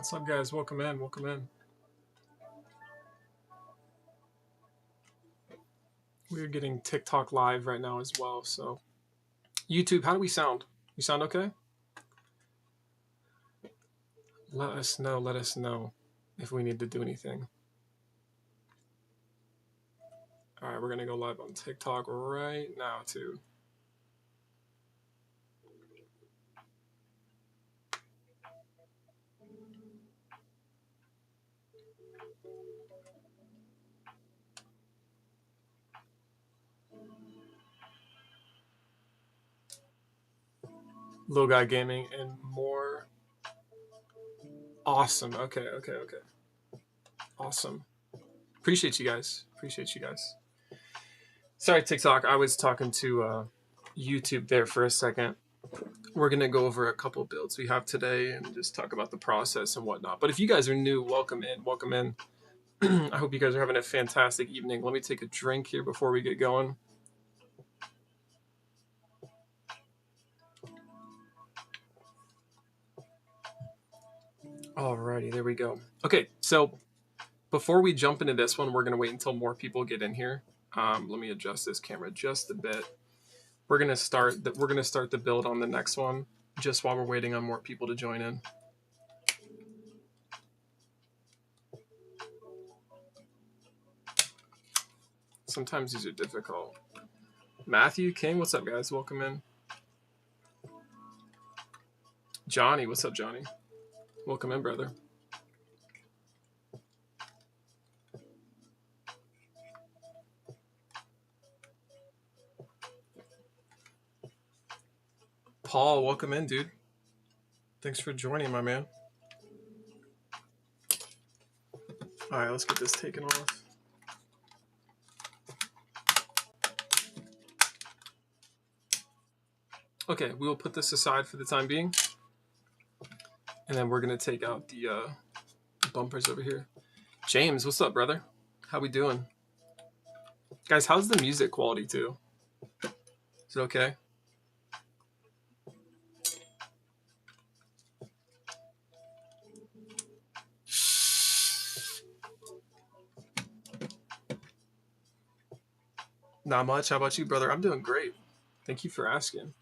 What's up, guys? Welcome in. Welcome in. We're getting TikTok live right now as well. So, YouTube, how do we sound? We sound okay? Let us know. Let us know if we need to do anything. All right, we're going to go live on TikTok right now, too. Little Guy Gaming and more. Awesome. Okay. Awesome. Appreciate you guys. Sorry, TikTok. I was talking to YouTube there for a second. We're going to go over a couple builds we have today and just talk about the process and whatnot. But if you guys are new, welcome in. Welcome in. I hope you guys are having a fantastic evening. Let me take a drink here before we get going. Alrighty, there we go. Okay, so before we jump into this one, we're going to wait until more people get in here. Let me adjust this camera just a bit. We're going to start the build on the next one just while we're waiting on more people to join in. Sometimes these are difficult. Matthew King, what's up, guys? Welcome in. Johnny, what's up, Johnny? Welcome in, brother. Paul, welcome in, dude. Thanks for joining, my man. All right, let's get this taken off. Okay, we will put this aside for the time being. And then we're going to take out the bumpers over here. James, what's up, brother? How we doing? Guys, how's the music quality, too? Is it okay? Not much. How about you, brother? I'm doing great. Thank you for asking.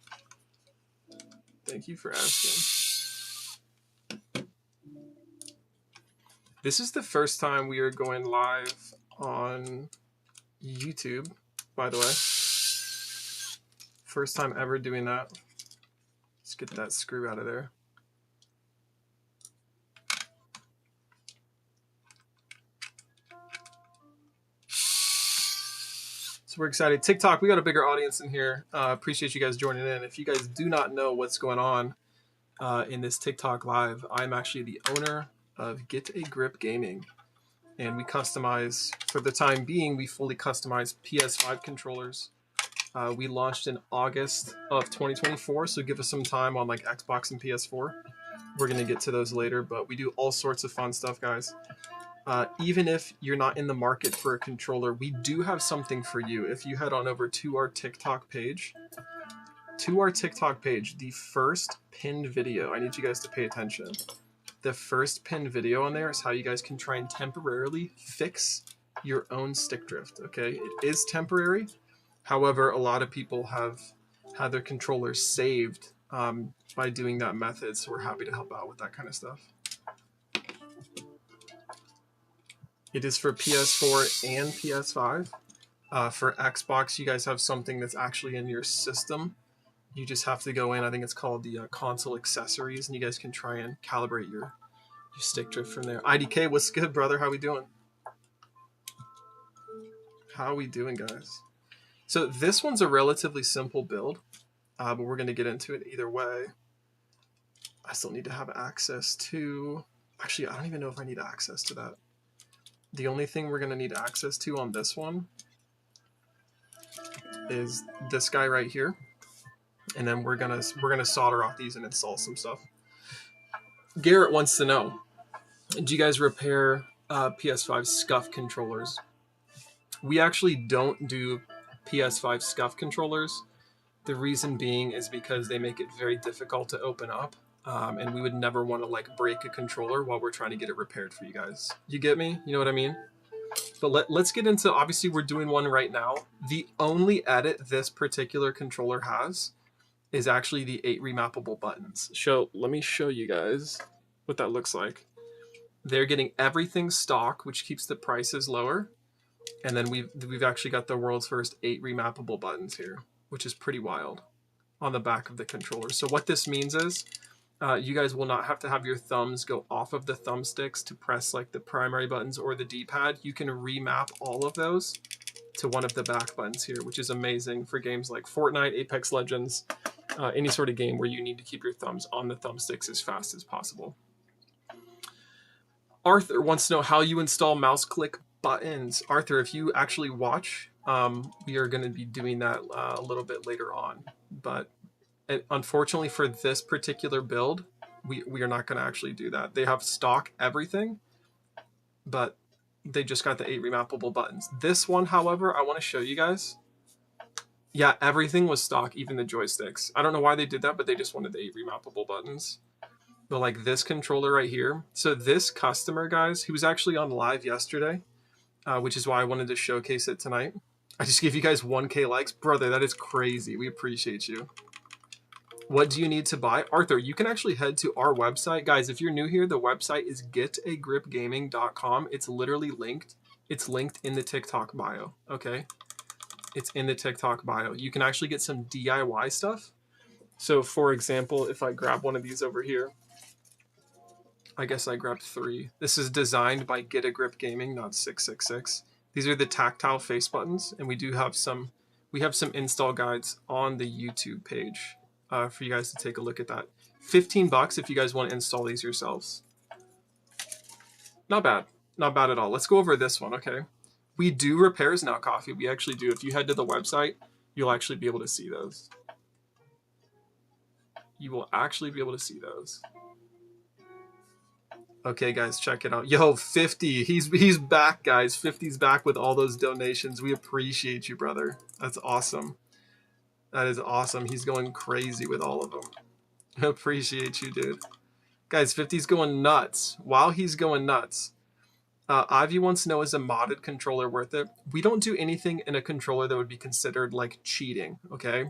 This is the first time we are going live on YouTube, by the way. First time ever doing that. Let's get that screw out of there. So we're excited. TikTok, we got a bigger audience in here. Appreciate you guys joining in. If you guys do not know what's going on in this TikTok live, I'm actually the owner of Get a Grip Gaming. And we customize, for the time being, we fully customize PS5 controllers. We launched in August of 2024, so give us some time on like Xbox and PS4. We're going to get to those later, but we do all sorts of fun stuff, guys. Even if you're not in the market for a controller, we do have something for you. If you head on over to our TikTok page, the first pinned video, I need you guys to pay attention. The first pinned video on there is how you guys can try and temporarily fix your own stick drift, okay? It is temporary. However, a lot of people have had their controllers saved by doing that method, so we're happy to help out with that kind of stuff. It is for PS4 and PS5. For Xbox, you guys have something that's actually in your system. You just have to go in, I think it's called the console accessories, and you guys can try and calibrate your stick drift from there. IDK, what's good, brother? How we doing? How we doing, guys? So this one's a relatively simple build, but we're going to get into it either way. I still need to have access to... Actually, I don't even know if I need access to that. The only thing we're going to need access to on this one is this guy right here. And then we're gonna solder off these and install some stuff. Garrett wants to know, do you guys repair PS5 scuff controllers? We actually don't do PS5 scuff controllers. The reason being is because they make it very difficult to open up. And we would never want to like break a controller while we're trying to get it repaired for you guys. You get me? You know what I mean? But let's get into, obviously we're doing one right now. The only edit this particular controller has is actually the 8 remappable buttons. Let me show you guys what that looks like. They're getting everything stock, which keeps the prices lower. And then we've actually got the world's first 8 remappable buttons here, which is pretty wild, on the back of the controller. So what this means is you guys will not have to have your thumbs go off of the thumbsticks to press like the primary buttons or the D-pad. You can remap all of those to one of the back buttons here, which is amazing for games like Fortnite, Apex Legends, any sort of game where you need to keep your thumbs on the thumbsticks as fast as possible. Arthur wants to know how you install mouse click buttons. Arthur, if you actually watch, we are going to be doing that a little bit later on. But unfortunately for this particular build, we are not going to actually do that. They have stock everything, but they just got the 8 remappable buttons. This one, however, I want to show you guys. Yeah, everything was stock, even the joysticks. I don't know why they did that, but they just wanted the 8 remappable buttons. But like this controller right here. So this customer, guys, he was actually on live yesterday, which is why I wanted to showcase it tonight. I just gave you guys 1K likes. Brother, that is crazy. We appreciate you. What do you need to buy? Arthur, you can actually head to our website. Guys, if you're new here, the website is getagripgaming.com. It's literally linked. It's linked in the TikTok bio, okay? It's in the TikTok bio. You can actually get some DIY stuff. So for example, if I grab one of these over here, I guess I grabbed 3. This is designed by Get a Grip Gaming, not 666. These are the tactile face buttons, and we have some install guides on the YouTube page for you guys to take a look at that. $15 if you guys want to install these yourselves. Not bad. Not bad at all. Let's go over this one, okay? We do repairs now, Coffee. We actually do. If you head to the website, you'll actually be able to see those. You will actually be able to see those. Okay, guys, check it out. Yo, 50. He's back, guys. 50's back with all those donations. We appreciate you, brother. That's awesome. That is awesome. He's going crazy with all of them. I appreciate you, dude. Guys, 50's going nuts. While he's going nuts, Ivy wants to know, is a modded controller worth it? We don't do anything in a controller that would be considered like cheating, okay?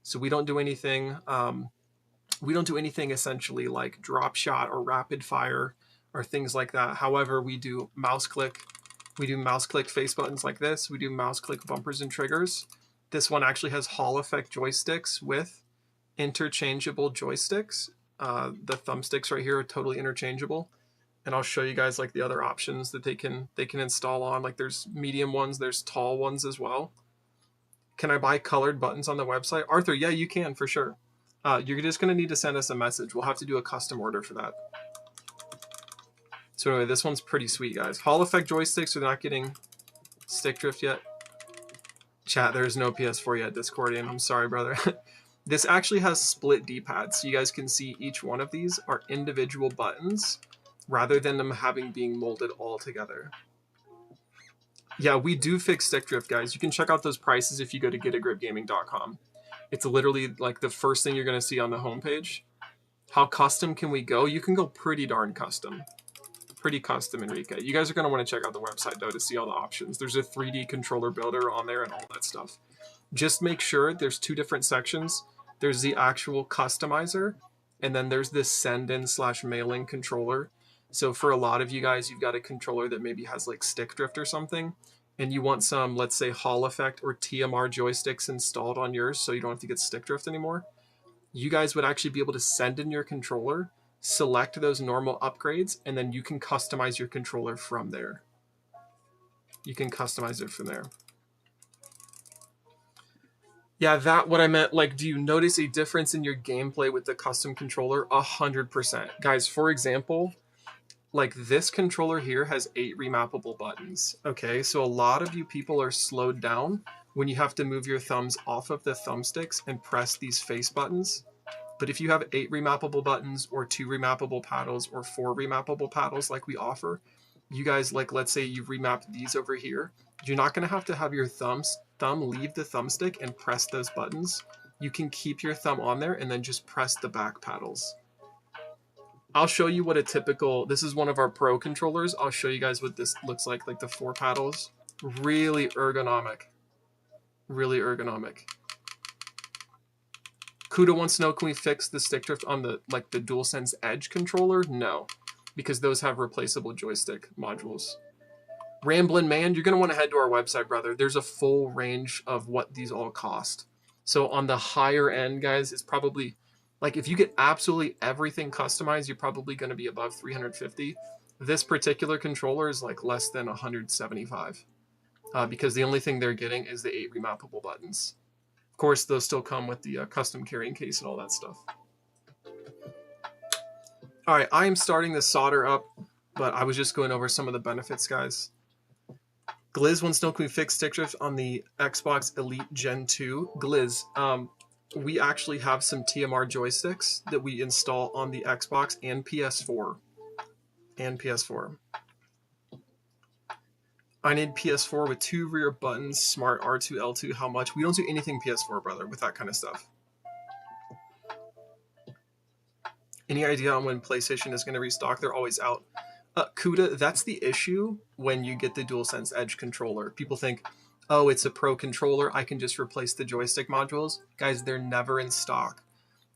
So we don't do anything. We don't do anything essentially like drop shot or rapid fire or things like that. However, we do mouse click. We do mouse click face buttons like this. We do mouse click bumpers and triggers. This one actually has Hall effect joysticks with interchangeable joysticks. The thumbsticks right here are totally interchangeable. And I'll show you guys like the other options that they can install on. Like there's medium ones, there's tall ones as well. Can I buy colored buttons on the website? Arthur, yeah, you can for sure. You're just going to need to send us a message. We'll have to do a custom order for that. So anyway, this one's pretty sweet, guys. Hall effect joysticks are not getting stick drift yet. Chat, there's no PS4 yet, Discordian. I'm sorry, brother. This actually has split D-pads, so you guys can see each one of these are individual buttons rather than them being molded all together. Yeah, we do fix stick drift, guys. You can check out those prices if you go to getagripgaming.com. It's literally like the first thing you're going to see on the homepage. How custom can we go? You can go pretty darn custom. Pretty custom, Enrique. You guys are going to want to check out the website, though, to see all the options. There's a 3D controller builder on there and all that stuff. Just make sure there's 2 different sections. There's the actual customizer, and then there's this send-in/mail-in controller. So for a lot of you guys, you've got a controller that maybe has like stick drift or something, and you want some, let's say, Hall effect or TMR joysticks installed on yours so you don't have to get stick drift anymore. You guys would actually be able to send in your controller, select those normal upgrades, and then you can customize your controller from there. You can customize it from there. Yeah, what I meant, like, do you notice a difference in your gameplay with the custom controller? 100%. Guys, for example, like this controller here has 8 remappable buttons. Okay, so a lot of you people are slowed down when you have to move your thumbs off of the thumbsticks and press these face buttons. But if you have 8 remappable buttons or 2 remappable paddles or 4 remappable paddles like we offer, you guys, like, let's say you've remapped these over here, you're not going to have your thumb leave the thumbstick and press those buttons. You can keep your thumb on there and then just press the back paddles. I'll show you what a typical, this is one of our Pro controllers. I'll show you guys what this looks like the 4 paddles. Really ergonomic. Really ergonomic. Kuda wants to know, can we fix the stick drift on the DualSense Edge controller? No, because those have replaceable joystick modules. Ramblin' Man, you're going to want to head to our website, brother. There's a full range of what these all cost. So on the higher end, guys, it's probably, like if you get absolutely everything customized, you're probably going to be above 350. This particular controller is like less than 175 because the only thing they're getting is the 8 remappable buttons. Of course, those still come with the custom carrying case and all that stuff. All right, I am starting the solder up, but I was just going over some of the benefits, guys. Gliz wants to know, can we fix stick drift on the Xbox Elite Gen 2? Gliz, we actually have some TMR joysticks that we install on the Xbox and PS4. I need PS4 with 2 rear buttons, smart R2, L2, how much? We don't do anything PS4, brother, with that kind of stuff. Any idea on when PlayStation is going to restock? They're always out. Kuda, that's the issue when you get the DualSense Edge controller. People think, oh, it's a Pro controller, I can just replace the joystick modules. Guys, they're never in stock.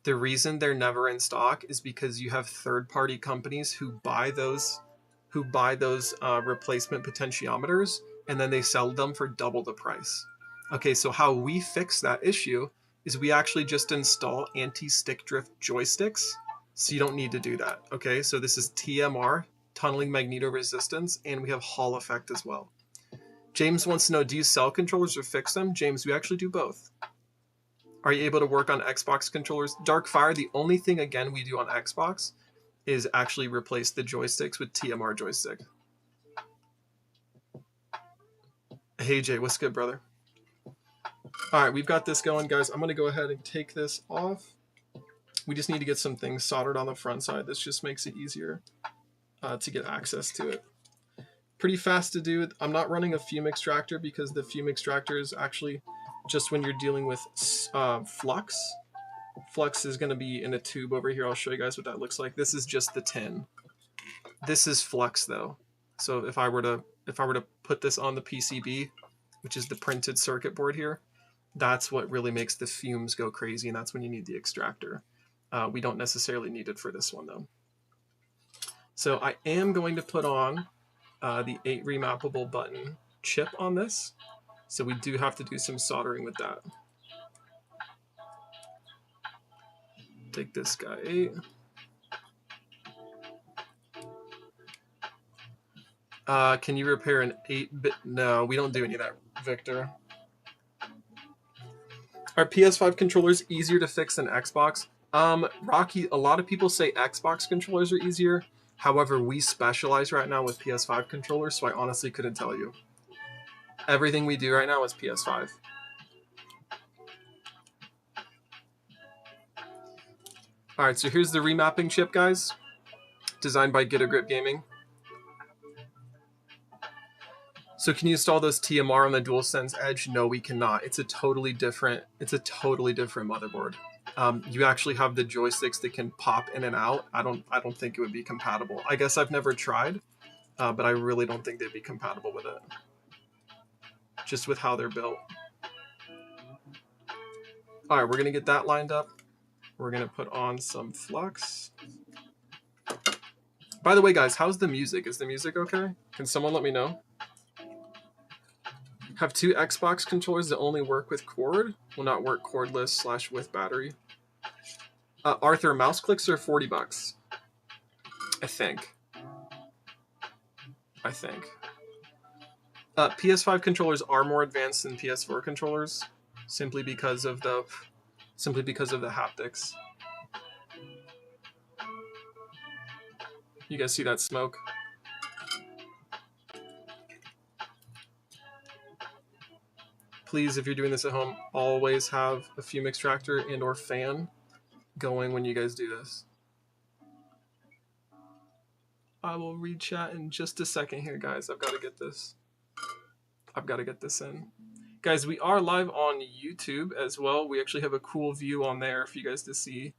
The reason they're never in stock is because you have third-party companies who buy those replacement potentiometers, and then they sell them for double the price. Okay, so how we fix that issue is we actually just install anti-stick drift joysticks, so you don't need to do that. Okay, so this is TMR, tunneling magnetoresistance, and we have Hall effect as well. James wants to know, do you sell controllers or fix them? James, we actually do both. Are you able to work on Xbox controllers? Darkfire, the only thing, again, we do on Xbox is actually replace the joysticks with TMR joystick. Hey Jay, what's good, brother? All right, we've got this going, guys. I'm gonna go ahead and take this off. We just need to get some things soldered on the front side. This just makes it easier to get access to it. Pretty fast to do. I'm not running a fume extractor because the fume extractor is actually just when you're dealing with flux. Flux is going to be in a tube over here. I'll show you guys what that looks like. This is just the tin. This is flux though. So if I were to put this on the PCB, which is the printed circuit board here, that's what really makes the fumes go crazy, and that's when you need the extractor. We don't necessarily need it for this one though. So I am going to put on the 8 remappable button chip on this. So we do have to do some soldering with that. Take this guy 8. Can you repair an 8-bit? No, we don't do any of that, Victor. Are PS5 controllers easier to fix than Xbox? Rocky, a lot of people say Xbox controllers are easier. However, we specialize right now with PS5 controllers, so I honestly couldn't tell you. Everything we do right now is PS5. All right, so here's the remapping chip, guys, designed by Get a Grip Gaming. So can you install those TMR on the DualSense Edge? No, we cannot. It's a totally different motherboard. You actually have the joysticks that can pop in and out. I don't think it would be compatible. I guess I've never tried, but I really don't think they'd be compatible with it, just with how they're built. All right, we're gonna get that lined up. We're gonna put on some flux. By the way, guys, how's the music? Is the music okay? Can someone let me know? Have 2 Xbox controllers that only work with cord. Will not work cordless / with battery. Arthur, mouse clicks are $40. I think. PS5 controllers are more advanced than PS4 controllers, simply because of the haptics. You guys see that smoke? Please, if you're doing this at home, always have a fume extractor and or fan going when you guys do this. I will read chat in just a second here, guys. I've got to get this in. Guys, we are live on YouTube as well. We actually have a cool view on there for you guys to see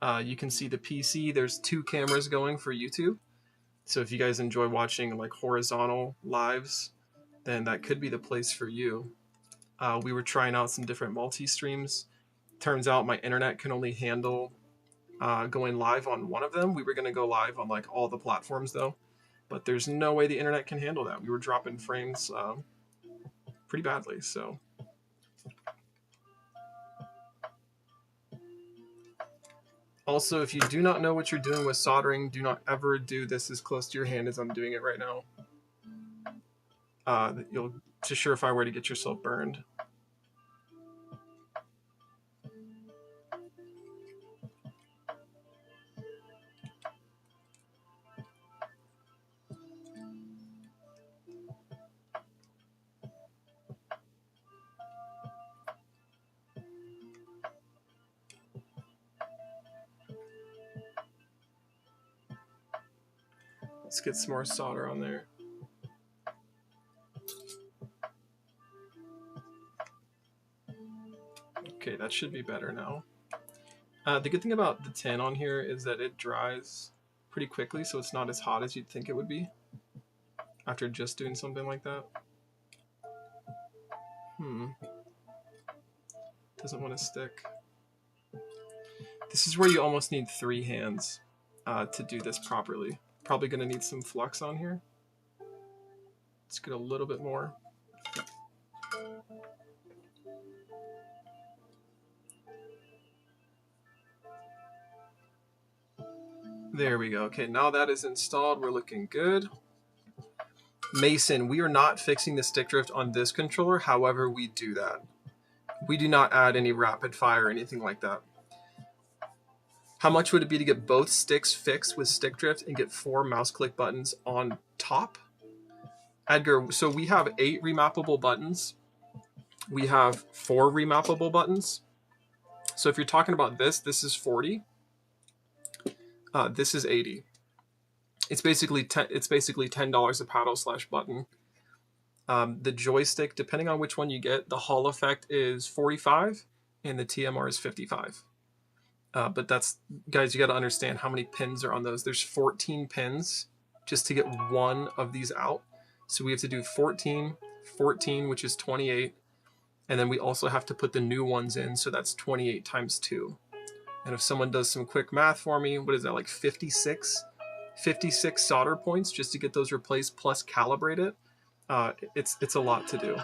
You can see the PC. There's 2 cameras going for YouTube. So if you guys enjoy watching like horizontal lives, then that could be the place for you. We were trying out some different multi-streams. Turns out my internet can only handle going live on one of them. We were going to go live on like all the platforms though, but there's no way the internet can handle that. We were dropping frames pretty badly. So also, if you do not know what you're doing with soldering, do not ever do this as close to your hand as I'm doing it right now. You'll, it's a surefire way to get yourself burned. Let's get some more solder on there. Okay, that should be better now. The good thing about the tin on here is that it dries pretty quickly, so it's not as hot as you'd think it would be after just doing something like that. Doesn't want to stick. This is where you almost need 3 hands to do this properly. Probably going to need some flux on here. Let's get a little bit more. There we go. Okay, now that is installed, we're looking good. Mason, we are not fixing the stick drift on this controller. However, we do that. We do not add any rapid fire or anything like that. How much would it be to get both sticks fixed with stick drift and get 4 mouse click buttons on top? Edgar, so we have 8 remappable buttons. We have 4 remappable buttons. So if you're talking about this is 40. This is 80. It's basically $10 a paddle/button. The joystick, depending on which one you get, the Hall effect is 45 and the TMR is 55. But that's, guys, you got to understand how many pins are on those. There's 14 pins just to get one of these out. So we have to do 14, which is 28. And then we also have to put the new ones in. So that's 28 times 2. And if someone does some quick math for me, what is that, like 56 solder points just to get those replaced plus calibrate it? It's a lot to do.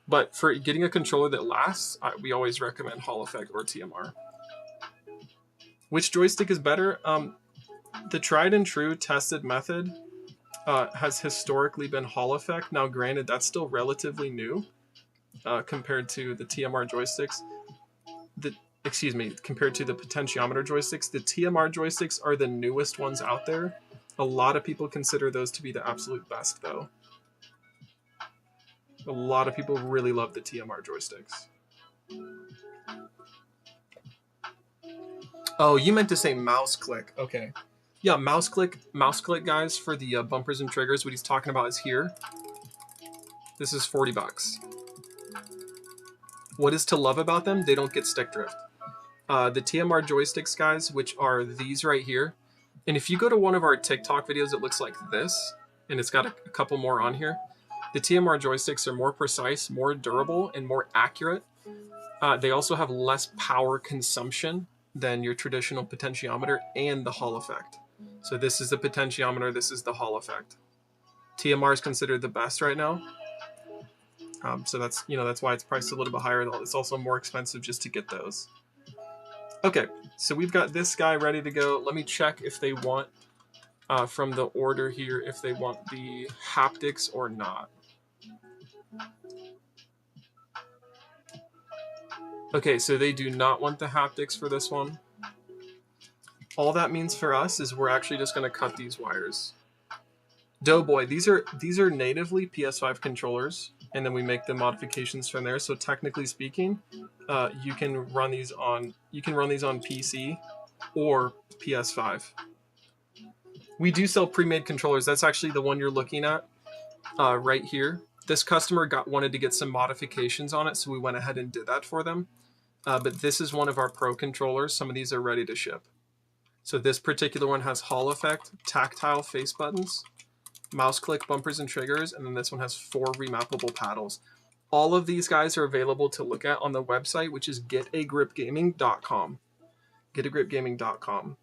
But for getting a controller that lasts, we always recommend Hall effect or TMR. Which joystick is better? The tried and true tested method has historically been Hall effect. Now, granted, that's still relatively new compared to the TMR joysticks. Compared to the potentiometer joysticks. The TMR joysticks are the newest ones out there. A lot of people consider those to be the absolute best, though. A lot of people really love the TMR joysticks. Oh, you meant to say mouse click. Okay. Yeah, mouse click, guys, for the bumpers and triggers. What he's talking about is here. This is $40. What is to love about them? They don't get stick drift. The TMR joysticks, guys, which are these right here. And if you go to one of our TikTok videos, it looks like this, and it's got a couple more on here. The TMR joysticks are more precise, more durable, and more accurate. They also have less power consumption than your traditional potentiometer and the Hall effect. So this is the potentiometer, this is the Hall effect. TMR is considered the best right now. So that's why it's priced a little bit higher. It's also more expensive just to get those. Okay, so we've got this guy ready to go. Let me check if they want, from the order here, if they want the haptics or not. Okay, so they do not want the haptics for this one. All that means for us is we're actually just going to cut these wires. Doughboy, these are natively PS5 controllers, and then we make the modifications from there. So technically speaking, you can run these on PC or PS5. We do sell pre-made controllers. That's actually the one you're looking at right here. This customer wanted to get some modifications on it, so we went ahead and did that for them. but this is one of our Pro controllers. Some of these are ready to ship. So this particular one has Hall effect, tactile face buttons, mouse click bumpers and triggers, and then this one has 4 remappable paddles. All of these guys are available to look at on the website, which is getagripgaming.com. Getagripgaming.com.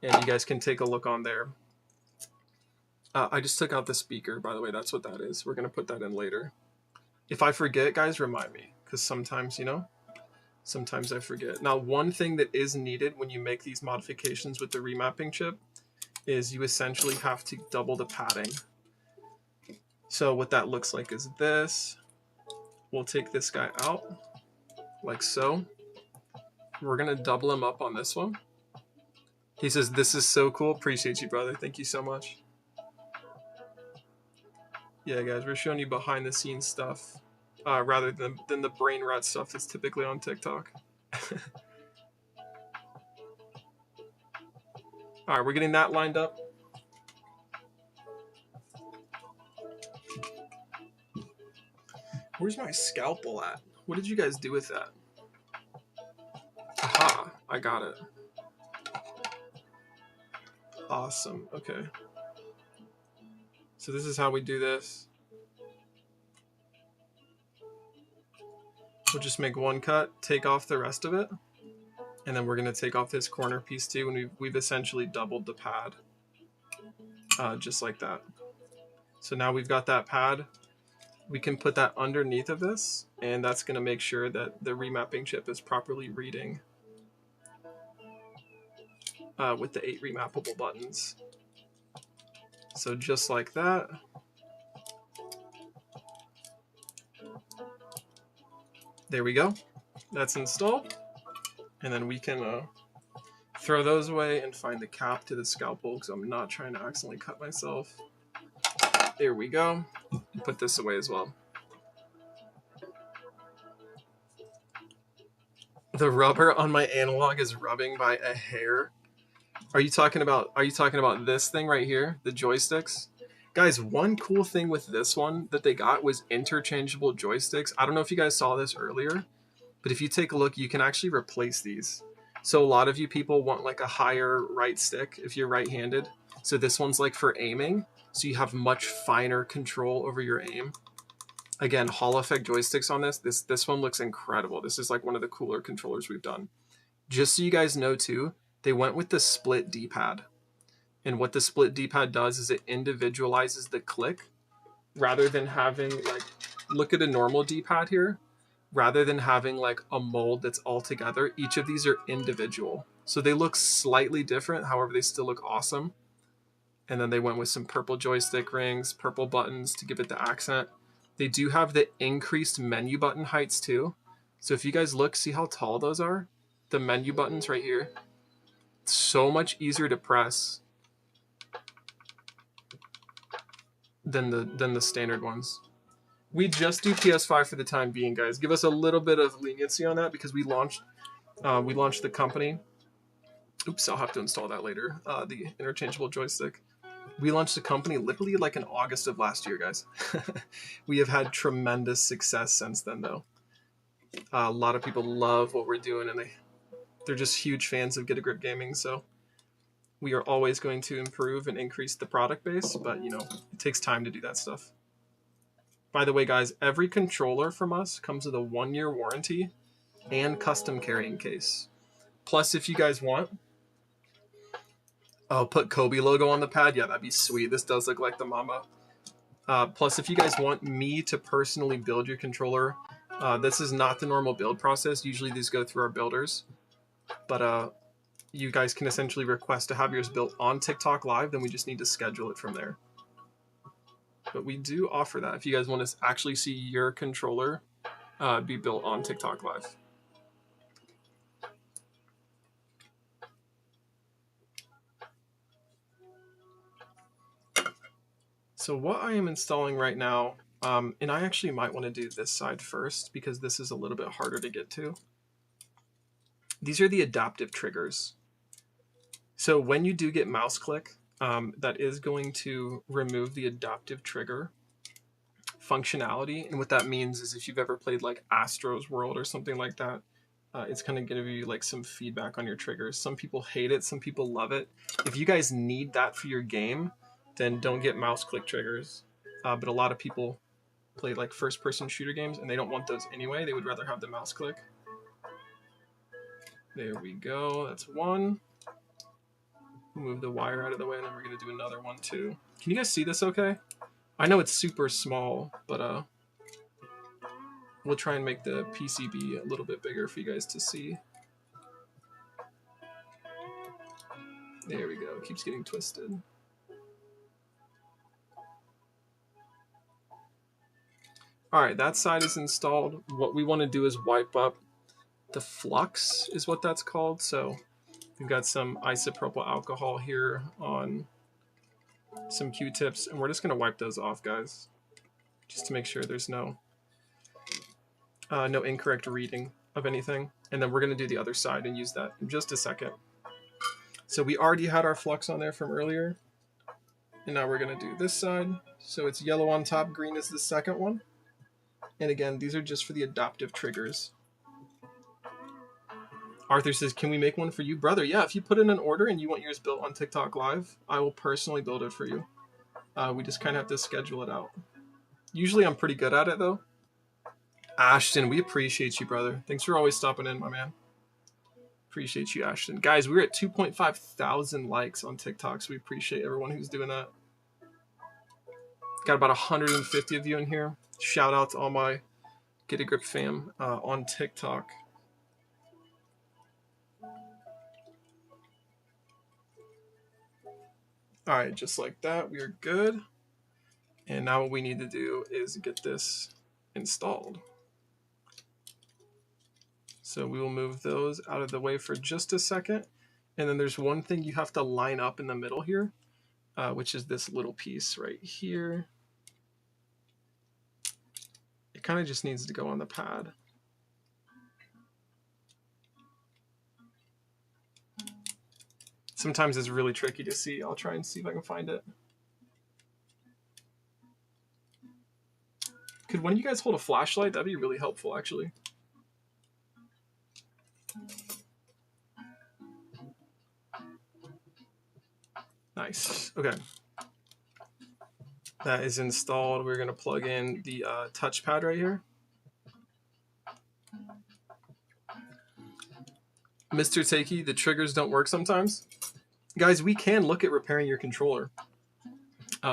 And you guys can take a look on there. I just took out the speaker, by the way. That's what that is. We're going to put that in later. If I forget, guys, remind me. Because sometimes, sometimes I forget. Now, one thing that is needed when you make these modifications with the remapping chip is you essentially have to double the padding. So what that looks like is this. We'll take this guy out, like so. We're going to double him up on this one. He says, "This is so cool. Appreciate you, brother. Thank you so much." Yeah, guys, we're showing you behind the scenes stuff rather than the brain rot stuff that's typically on TikTok. All right, we're getting that lined up. Where's my scalpel at? What did you guys do with that? Aha, I got it. Awesome, okay. So this is how we do this. We'll just make one cut, take off the rest of it, and then we're going to take off this corner piece too, and we've essentially doubled the pad, just like that. So now we've got that pad. We can put that underneath of this, and that's going to make sure that the remapping chip is properly reading with the 8 remappable buttons. So just like that. There we go. That's installed. And then we can throw those away and find the cap to the scalpel because I'm not trying to accidentally cut myself. There we go. And put this away as well. The rubber on my analog is rubbing by a hair. Are you talking about this thing right here, the joysticks? Guys, one cool thing with this one that they got was interchangeable joysticks. I don't know if you guys saw this earlier, but if you take a look, you can actually replace these. So a lot of you people want like a higher right stick if you're right-handed. So this one's like for aiming. So you have much finer control over your aim. Again, Hall effect joysticks on this. This one looks incredible. This is like one of the cooler controllers we've done. Just so you guys know too, they went with the split D-pad. And what the split D-pad does is it individualizes the click rather than having like, look at a normal D-pad here. Rather than having like a mold that's all together, each of these are individual. So they look slightly different, however, they still look awesome. And then they went with some purple joystick rings, purple buttons to give it the accent. They do have the increased menu button heights too. So if you guys look, see how tall those are? The menu buttons right here. It's so much easier to press than the standard ones. We just do PS5 for the time being, guys. Give us a little bit of leniency on that because we launched the company. Oops, I'll have to install that later. The interchangeable joystick. We launched the company literally like in August of last year, guys. We have had tremendous success since then, though. A lot of people love what we're doing, and they're just huge fans of Get a Grip Gaming. So we are always going to improve and increase the product base, but it takes time to do that stuff. By the way, guys, every controller from us comes with a 1-year warranty and custom carrying case. Plus, if you guys want, I'll put Kobe logo on the pad. Yeah, that'd be sweet. This does look like the Mamba. Plus, if you guys want me to personally build your controller, this is not the normal build process. Usually these go through our builders. But you guys can essentially request to have yours built on TikTok Live, then we just need to schedule it from there. But we do offer that if you guys want to actually see your controller be built on TikTok Live. So what I am installing right now, and I actually might want to do this side first because this is a little bit harder to get to. These are the adaptive triggers. So when you do get mouse click, that is going to remove the adaptive trigger functionality. And what that means is if you've ever played like Astro's World or something like that, It's going to give you like some feedback on your triggers. Some people hate it, some people love it. If you guys need that for your game, then don't get mouse click triggers. But a lot of people play like first person shooter games and they don't want those anyway. They would rather have the mouse click. There we go, that's one. Move the wire out of the way, and then we're gonna do another one too. Can you guys see this okay? I know it's super small, but we'll try and make the PCB a little bit bigger for you guys to see. There we go, keeps getting twisted. All right, that side is installed. What we want to do is wipe up the flux, is what that's called. So we've got some isopropyl alcohol here on some Q-tips, and we're just going to wipe those off, guys, just to make sure there's no incorrect reading of anything. And then we're going to do the other side and use that in just a second. So we already had our flux on there from earlier, and now we're going to do this side. So it's yellow on top, green is the second one. And again, these are just for the adaptive triggers. Arthur says, can we make one for you? Brother, yeah, if you put in an order and you want yours built on TikTok Live, I will personally build it for you. We just kind of have to schedule it out. Usually I'm pretty good at it, though. Ashton, we appreciate you, brother. Thanks for always stopping in, my man. Appreciate you, Ashton. Guys, we're at 2.5 thousand likes on TikTok, so we appreciate everyone who's doing that. Got about 150 of you in here. Shout out to all my Get a Grip fam on TikTok. All right, just like that, we are good. And now what we need to do is get this installed. So we will move those out of the way for just a second. And then there's one thing you have to line up in the middle here, which is this little piece right here. It kind of just needs to go on the pad. Sometimes it's really tricky to see. I'll try and see if I can find it. Could one of you guys hold a flashlight? That'd be really helpful, actually. Nice. Okay. That is installed. We're going to plug in the touchpad right here. Mr. Takey, the triggers don't work sometimes. Guys, we can look at repairing your controller.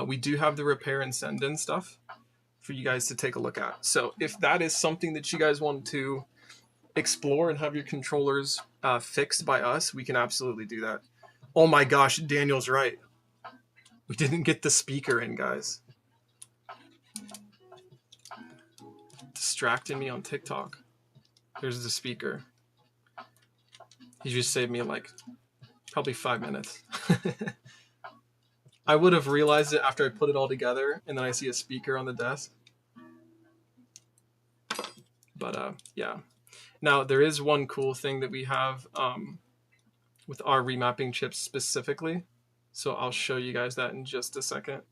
We do have the repair and send in stuff for you guys to take a look at. So if that is something that you guys want to explore and have your controllers fixed by us, we can absolutely do that. Oh my gosh, Daniel's right. We didn't get the speaker in, guys. Distracting me on TikTok. There's the speaker. He just saved me like probably 5 minutes. I would have realized it after I put it all together, and then I see a speaker on the desk. But yeah. Now there is one cool thing that we have with our remapping chips specifically. So I'll show you guys that in just a second.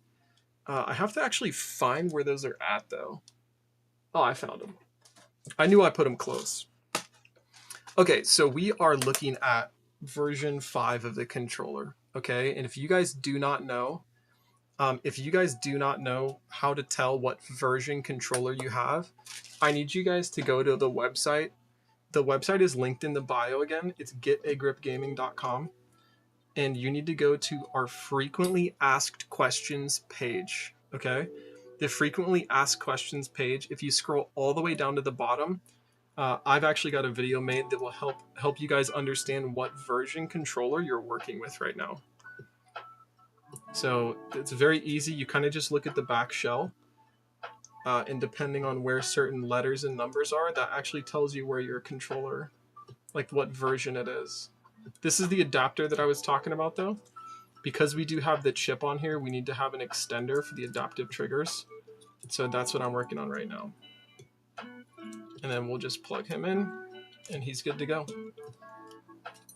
I have to actually find where those are at, though. Oh, I found them. I knew I put them close. Okay, so we are looking at version 5 of the controller. Okay, and if you guys do not know, how to tell what version controller you have, I need you guys to go to the website. The website is linked in the bio again. It's getagripgaming.com. And you need to go to our frequently asked questions page, okay? The frequently asked questions page, if you scroll all the way down to the bottom, I've actually got a video made that will help you guys understand what version controller you're working with right now. So it's very easy. You kind of just look at the back shell, and depending on where certain letters and numbers are, that actually tells you where your controller, like what version it is. This is the adapter that I was talking about, though. Because we do have the chip on here, we need to have an extender for the adaptive triggers. So that's what I'm working on right now. And then we'll just plug him in, and he's good to go.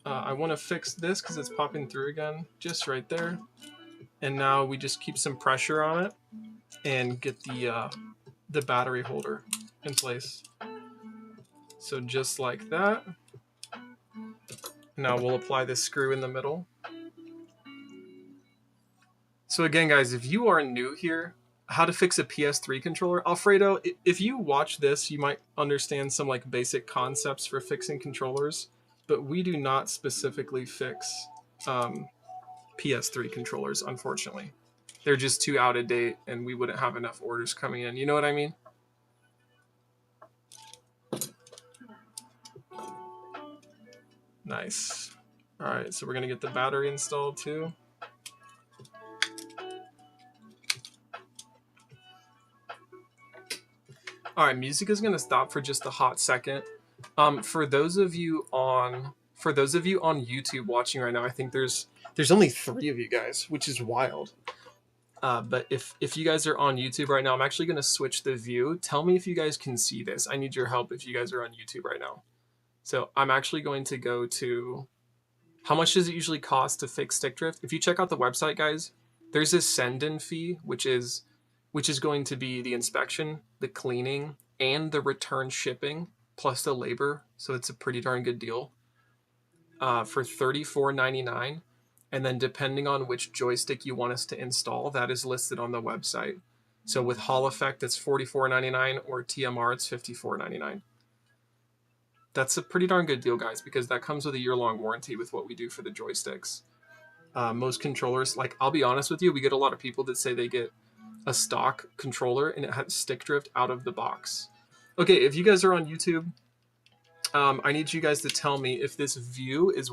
I want to fix this because it's popping through again, just right there. And now we just keep some pressure on it and get the battery holder in place. So just like that. Now we'll apply this screw in the middle. So again, guys, if you are new here, how to fix a PS3 controller, Alfredo, if you watch this, you might understand some like basic concepts for fixing controllers, but we do not specifically fix PS3 controllers, unfortunately. They're just too out of date and we wouldn't have enough orders coming in. You know what I mean? Nice. All right, so we're gonna get the battery installed too. All right, music is gonna stop for just a hot second. For those of you on YouTube watching right now, I think there's only 3 of you guys, which is wild. But if you guys are on YouTube right now, I'm actually gonna switch the view. Tell me if you guys can see this. I need your help if you guys are on YouTube right now. So I'm actually going to go to, how much does it usually cost to fix stick drift? If you check out the website, guys, there's a send-in fee, which is going to be the inspection, the cleaning, and the return shipping, plus the labor. So it's a pretty darn good deal for $34.99. And then depending on which joystick you want us to install, that is listed on the website. So with Hall Effect, it's $44.99, or TMR, it's $54.99. That's a pretty darn good deal, guys, because that comes with a year-long warranty with what we do for the joysticks. Most controllers, like, I'll be honest with you, we get a lot of people that say they get a stock controller and it has stick drift out of the box. Okay, if you guys are on YouTube, I need you guys to tell me if this view is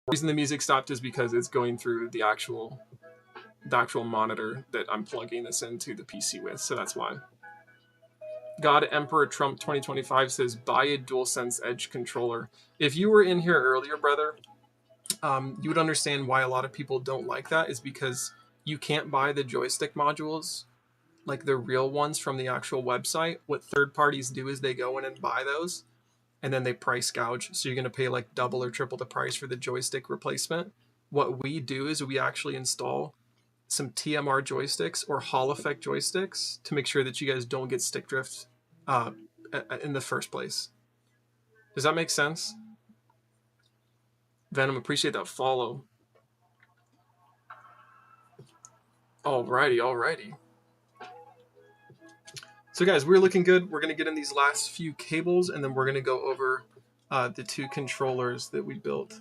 the reason the music stopped is because it's going through the actual monitor that I'm plugging this into the PC with, so that's why. God Emperor Trump 2025 says, buy a DualSense Edge controller. If you were in here earlier, brother, you would understand why a lot of people don't like that, is because you can't buy the joystick modules, like the real ones from the actual website. What third parties do is they go in and buy those, and then they price gouge. So you're going to pay like double or triple the price for the joystick replacement. What we do is we actually install some TMR joysticks or Hall Effect joysticks to make sure that you guys don't get stick drift in the first place. Does that make sense? Venom, appreciate that follow. Alrighty. So guys, we're looking good. We're going to get in these last few cables, and then we're going to go over the 2 controllers that we built.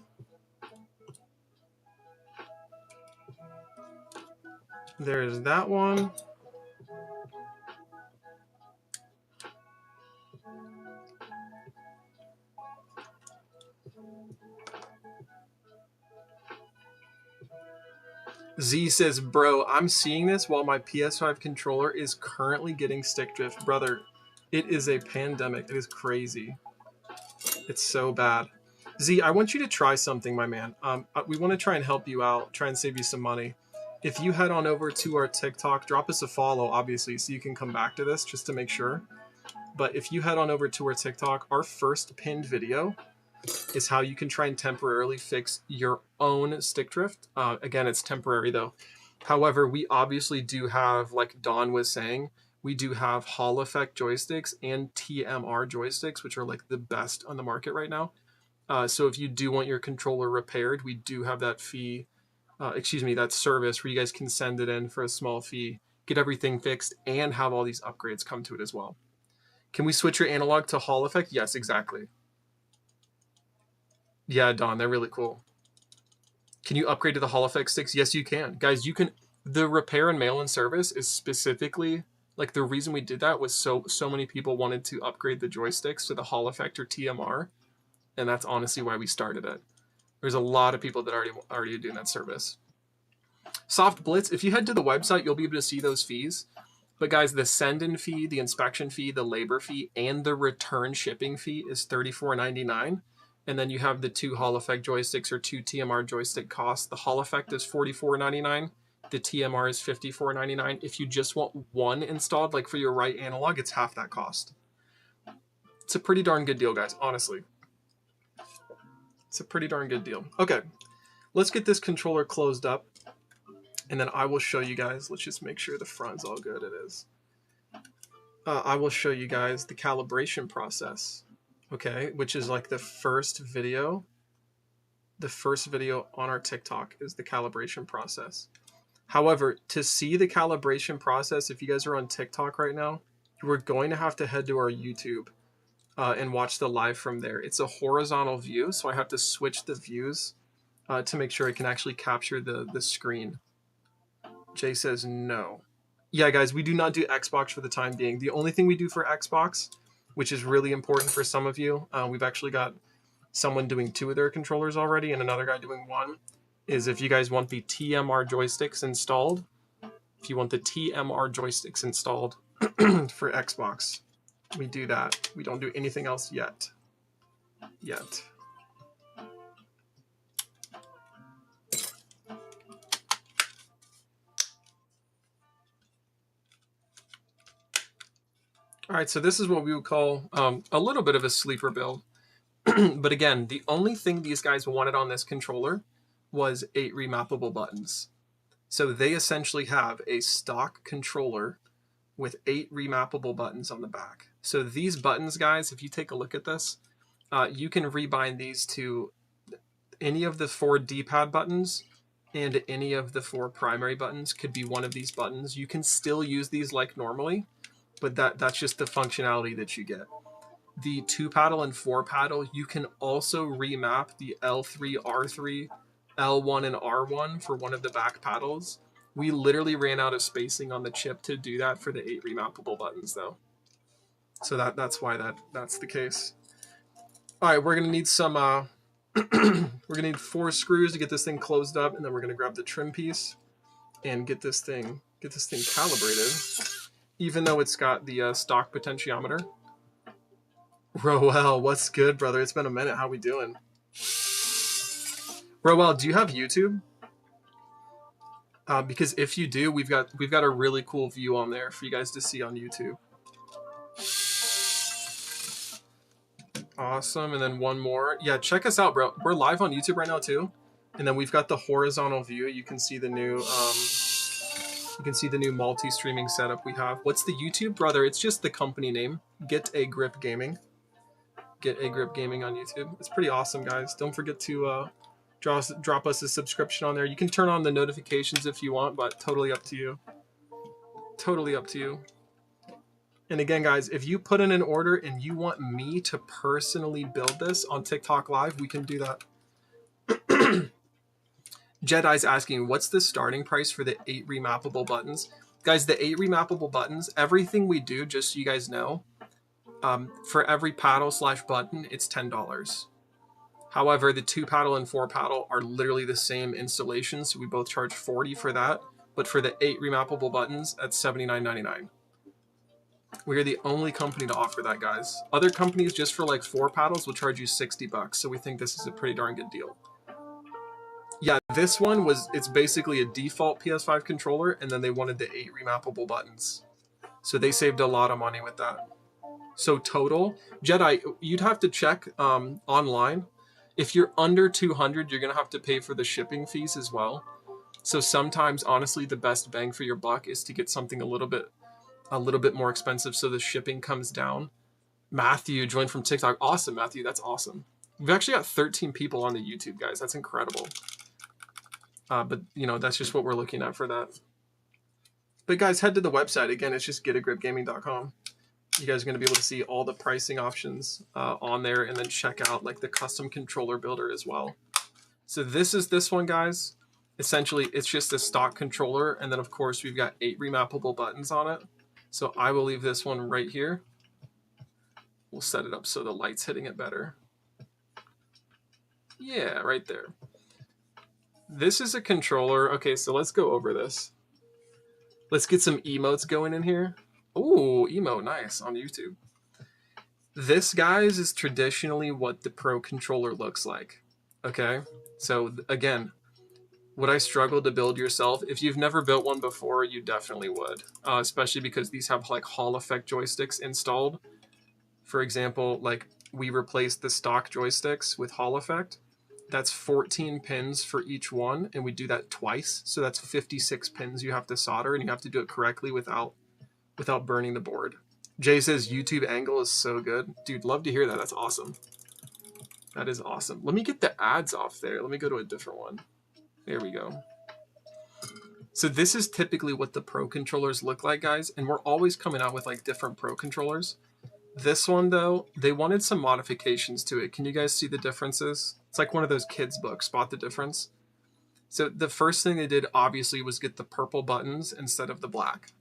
There's that one. Z says, bro, I'm seeing this while my PS5 controller is currently getting stick drift. Brother, it is a pandemic. It is crazy. It's so bad. Z, I want you to try something, my man. We want to try and help you out, try and save you some money. If you head on over to our TikTok, drop us a follow, obviously, so you can come back to this just to make sure. But if you head on over to our TikTok, our first pinned video is how you can try and temporarily fix your own stick drift. Again, it's temporary though. However, we obviously do have, like Don was saying, we do have Hall Effect joysticks and TMR joysticks, which are like the best on the market right now. So if you do want your controller repaired, we do have that fee, that service where you guys can send it in for a small fee, get everything fixed, and have all these upgrades come to it as well. Can we switch your analog to Hall Effect? Yes, exactly. Yeah, Don, they're really cool. Can you upgrade to the Hall Effect sticks? Yes, you can. Guys, you can. The repair and mail-in service is specifically, like, the reason we did that was so many people wanted to upgrade the joysticks to the Hall Effect or TMR. and that's honestly why we started it. There's a lot of people that already are doing that service. Soft Blitz, if you head to the website, you'll be able to see those fees. But guys, the send-in fee, the inspection fee, the labor fee, and the return shipping fee is $34.99. And then you have the 2 Hall Effect joysticks or 2 TMR joystick costs. The Hall Effect is $44.99. The TMR is $54.99. If you just want one installed, like for your right analog, it's half that cost. It's a pretty darn good deal, guys, honestly. It's a pretty darn good deal. Okay, let's get this controller closed up, and then I will show you guys. Let's just make sure the front's all good. It is. I will show you guys the calibration process, okay, which is like the first video. The first video on our TikTok is the calibration process. However, to see the calibration process, if you guys are on TikTok right now, you are going to have to head to our YouTube and watch the live from there. It's a horizontal view, so I have to switch the views to make sure I can actually capture the screen. Jay says no. Yeah, guys, we do not do Xbox for the time being. The only thing we do for Xbox, which is really important for some of you, we've actually got someone doing 2 of their controllers already and another guy doing 1, is if you guys want the TMR joysticks installed, if you want the TMR joysticks installed for Xbox, we do that. We don't do anything else yet. All right, so this is what we would call a little bit of a sleeper build. But again, the only thing these guys wanted on this controller was 8 remappable buttons. So they essentially have a stock controller with 8 remappable buttons on the back. So these buttons, guys, if you take a look at this, you can rebind these to any of the 4 D-pad buttons, and any of the 4 primary buttons could be one of these buttons. You can still use these like normally, but that's just the functionality that you get. The 2 paddle and 4 paddle, you can also remap the L3, R3, L1, and R1 for one of the back paddles. We literally ran out of spacing on the chip to do that for the 8 remappable buttons though. So that's why that's the case. All right, we're gonna need some, we're gonna need 4 screws to get this thing closed up, and then we're gonna grab the trim piece and get this thing calibrated, even though it's got the stock potentiometer. Roel, what's good, brother? It's been a minute. How we doing? Roel, do you have YouTube? Because if you do, we've got a really cool view on there for you guys to see on YouTube. Awesome. And then one more. Yeah, check us out, bro. We're live on YouTube right now too. And then we've got the horizontal view. You can see the new multi-streaming setup we have. What's the YouTube, brother? It's just the company name. Get a Grip Gaming. Get a Grip Gaming on YouTube. It's pretty awesome, guys. Don't forget to drop us a subscription on there. You can turn on the notifications if you want, but totally up to you. Totally up to you. And again, guys, if you put in an order and you want me to personally build this on TikTok Live, we can do that. Jedi's asking, what's the starting price for the 8 remappable buttons? Guys, the 8 remappable buttons, everything we do, just so you guys know, for every paddle/button, it's $10. However, the 2 paddle and 4 paddle are literally the same installation, so we both charge $40 for that. But for the 8 remappable buttons, that's $79.99. We are the only company to offer that, guys. Other companies, just for like 4 paddles, will charge you $60, so we think this is a pretty darn good deal. Yeah, this one it's basically a default PS5 controller, and then they wanted the 8 remappable buttons. So they saved a lot of money with that. So total, Jedi, you'd have to check online. If you're under 200, you're gonna have to pay for the shipping fees as well. So sometimes, honestly, the best bang for your buck is to get something a little bit more expensive, so the shipping comes down. Matthew joined from TikTok. Awesome, Matthew. That's awesome. We've actually got 13 people on the YouTube, guys. That's incredible. But you know, that's just what we're looking at for that. But guys, head to the website. Again, it's just getagripgaming.com. You guys are going to be able to see all the pricing options on there, and then check out like the custom controller builder as well. So this is this one, guys. Essentially, it's just a stock controller, and then of course we've got 8 remappable buttons on it. So I will leave this one right here. We'll set it up so the light's hitting it better. Yeah, right there. This is a controller. Okay, so let's go over this. Let's get some emotes going in here. Ooh, emote, nice, on YouTube. This, guys, is traditionally what the Pro controller looks like. Okay, so again, would I struggle to build yourself? If you've never built one before, you definitely would, especially because these have like Hall effect joysticks installed. For example, like we replaced the stock joysticks with Hall effect. That's 14 pins for each one, and we do that twice. So that's 56 pins you have to solder, and you have to do it correctly without burning the board. Jay says YouTube angle is so good. Dude, love to hear that. That's awesome. That is awesome. Let me get the ads off there. Let me go to a different one. There we go. So this is typically what the Pro controllers look like, guys, and we're always coming out with like different Pro controllers. This one, though, they wanted some modifications to it. Can you guys see the differences? It's like one of those kids' books, Spot the Difference. So the first thing they did, obviously, was get the purple buttons instead of the black.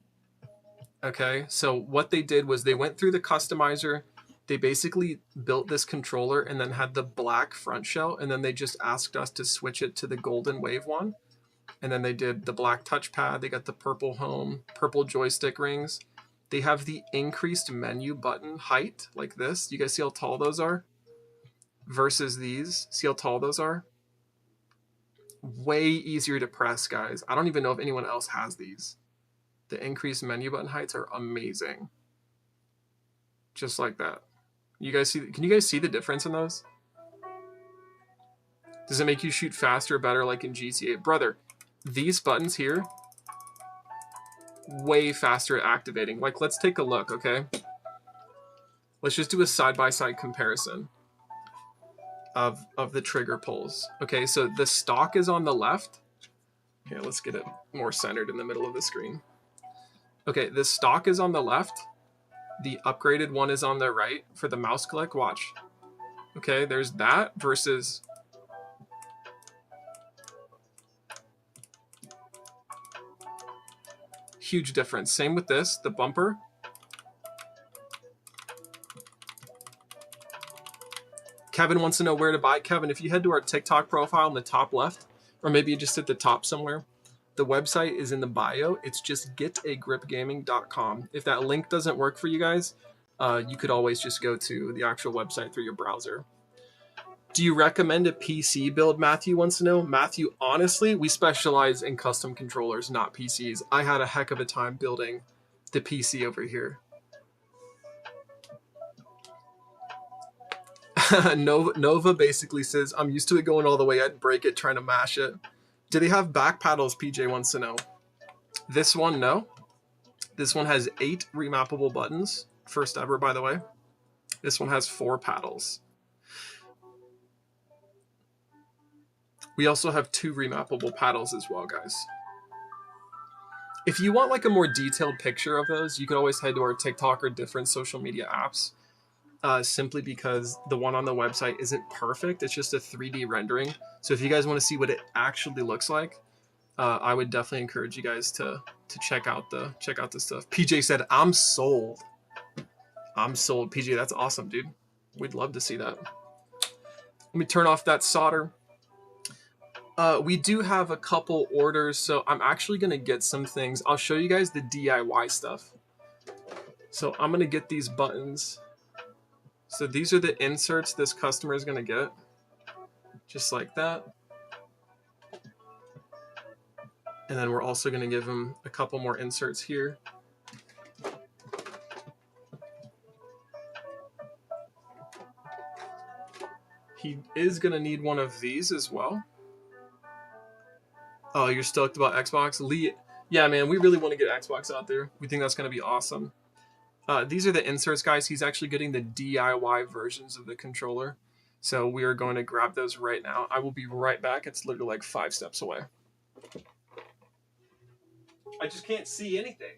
Okay, so what they did was they went through the customizer. They basically built this controller and then had the black front shell, and then they just asked us to switch it to the golden wave one. And then they did the black touchpad. They got the purple home, purple joystick rings. They have the increased menu button height, like this. You guys see how tall those are? Versus these. See how tall those are? Way easier to press, guys. I don't even know if anyone else has these. The increased menu button heights are amazing. Just like that. You guys see? Can you guys see the difference in those? Does it make you shoot faster, better, like in GTA? Brother, these buttons here, way faster at activating. Like, let's take a look, okay? Let's just do a side-by-side comparison of the trigger pulls. Okay, so the stock is on the left. Here, let's get it more centered in the middle of the screen. Okay, the stock is on the left. The upgraded one is on the right for the mouse click. Watch. Okay, there's that versus... Huge difference. Same with this, the bumper. Kevin wants to know where to buy. Kevin, if you head to our TikTok profile in the top left, or maybe you just hit the top somewhere, the website is in the bio. It's just getagripgaming.com. If that link doesn't work for you guys, you could always just go to the actual website through your browser. Do you recommend a PC build, Matthew wants to know? Matthew, honestly, we specialize in custom controllers, not PCs. I had a heck of a time building the PC over here. Nova basically says, I'm used to it going all the way. I'd break it trying to mash it. Do they have back paddles, PJ wants to know? This one, no. This one has 8 remappable buttons. First ever, by the way. This one has 4 paddles. We also have 2 remappable paddles as well, guys. If you want like a more detailed picture of those, you can always head to our TikTok or different social media apps. Simply because the one on the website isn't perfect. It's just a 3D rendering. So if you guys want to see what it actually looks like, I would definitely encourage you guys to check out the stuff. PJ said, I'm sold. I'm sold. PJ, that's awesome, dude. We'd love to see that. Let me turn off that solder. We do have a couple orders, so I'm actually going to get some things. I'll show you guys the DIY stuff. So I'm going to get these buttons. So these are the inserts this customer is going to get. Just like that. And then we're also going to give him a couple more inserts here. He is going to need one of these as well. Oh, you're stoked about Xbox? Lee, yeah, man, we really want to get Xbox out there. We think that's going to be awesome. These are the inserts, guys. He's actually getting the DIY versions of the controller. So we are going to grab those right now. I will be right back. It's literally like 5 steps away. I just can't see anything.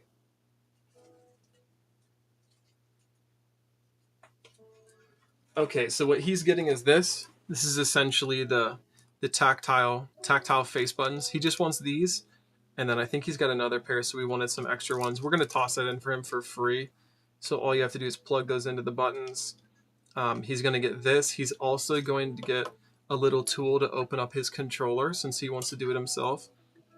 Okay, so what he's getting is this. This is essentially the tactile face buttons. He just wants these. And then I think he's got another pair, so we wanted some extra ones. We're going to toss that in for him for free. So all you have to do is plug those into the buttons. He's going to get this. He's also going to get a little tool to open up his controller since he wants to do it himself.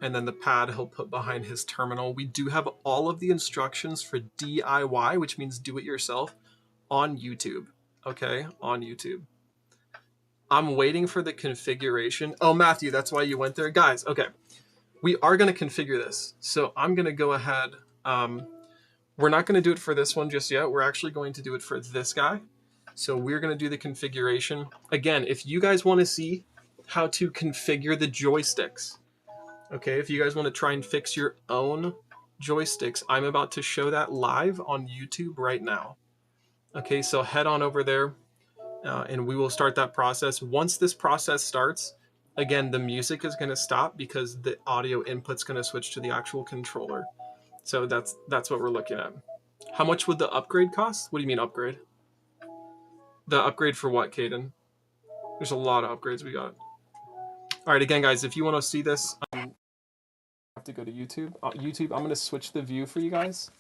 And then the pad he'll put behind his terminal. We do have all of the instructions for DIY, which means do it yourself, on YouTube. Okay, on YouTube. I'm waiting for the configuration. Oh, Matthew, that's why you went there. Guys, okay. We are going to configure this. So I'm going to go ahead. We're not going to do it for this one just yet. We're actually going to do it for this guy. So we're going to do the configuration. Again, if you guys want to see how to configure the joysticks, okay, if you guys want to try and fix your own joysticks, I'm about to show that live on YouTube right now. Okay, so head on over there and we will start that process. Once this process starts, again, the music is going to stop because the audio input's going to switch to the actual controller. So that's what we're looking at. How much would the upgrade cost? What do you mean upgrade? The upgrade for what, Caden? There's a lot of upgrades we got. All right, again, guys, if you want to see this, you have to go to YouTube. YouTube, I'm going to switch the view for you guys.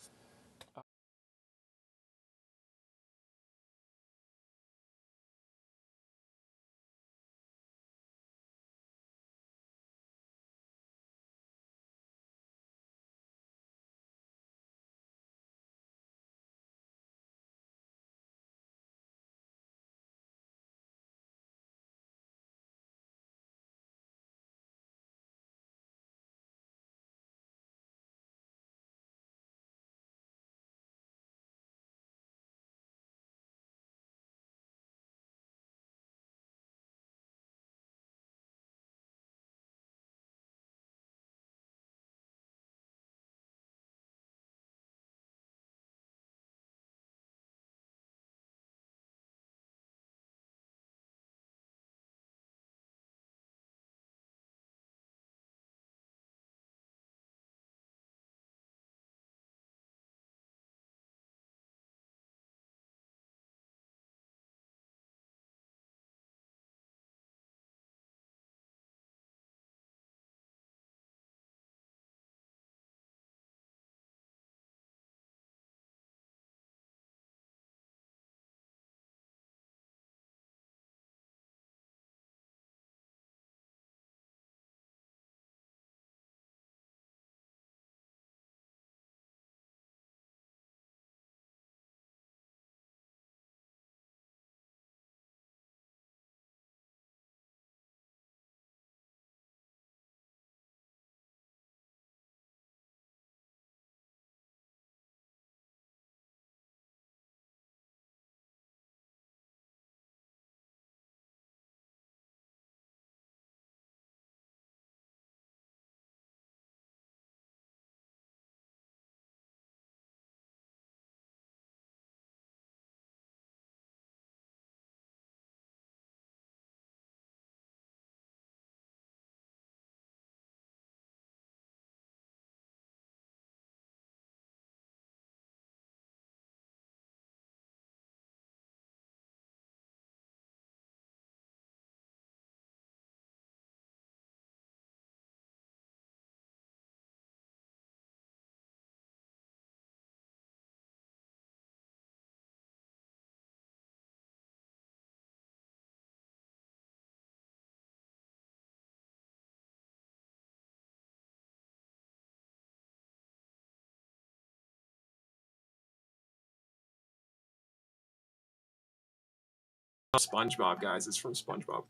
SpongeBob, guys. It's from SpongeBob.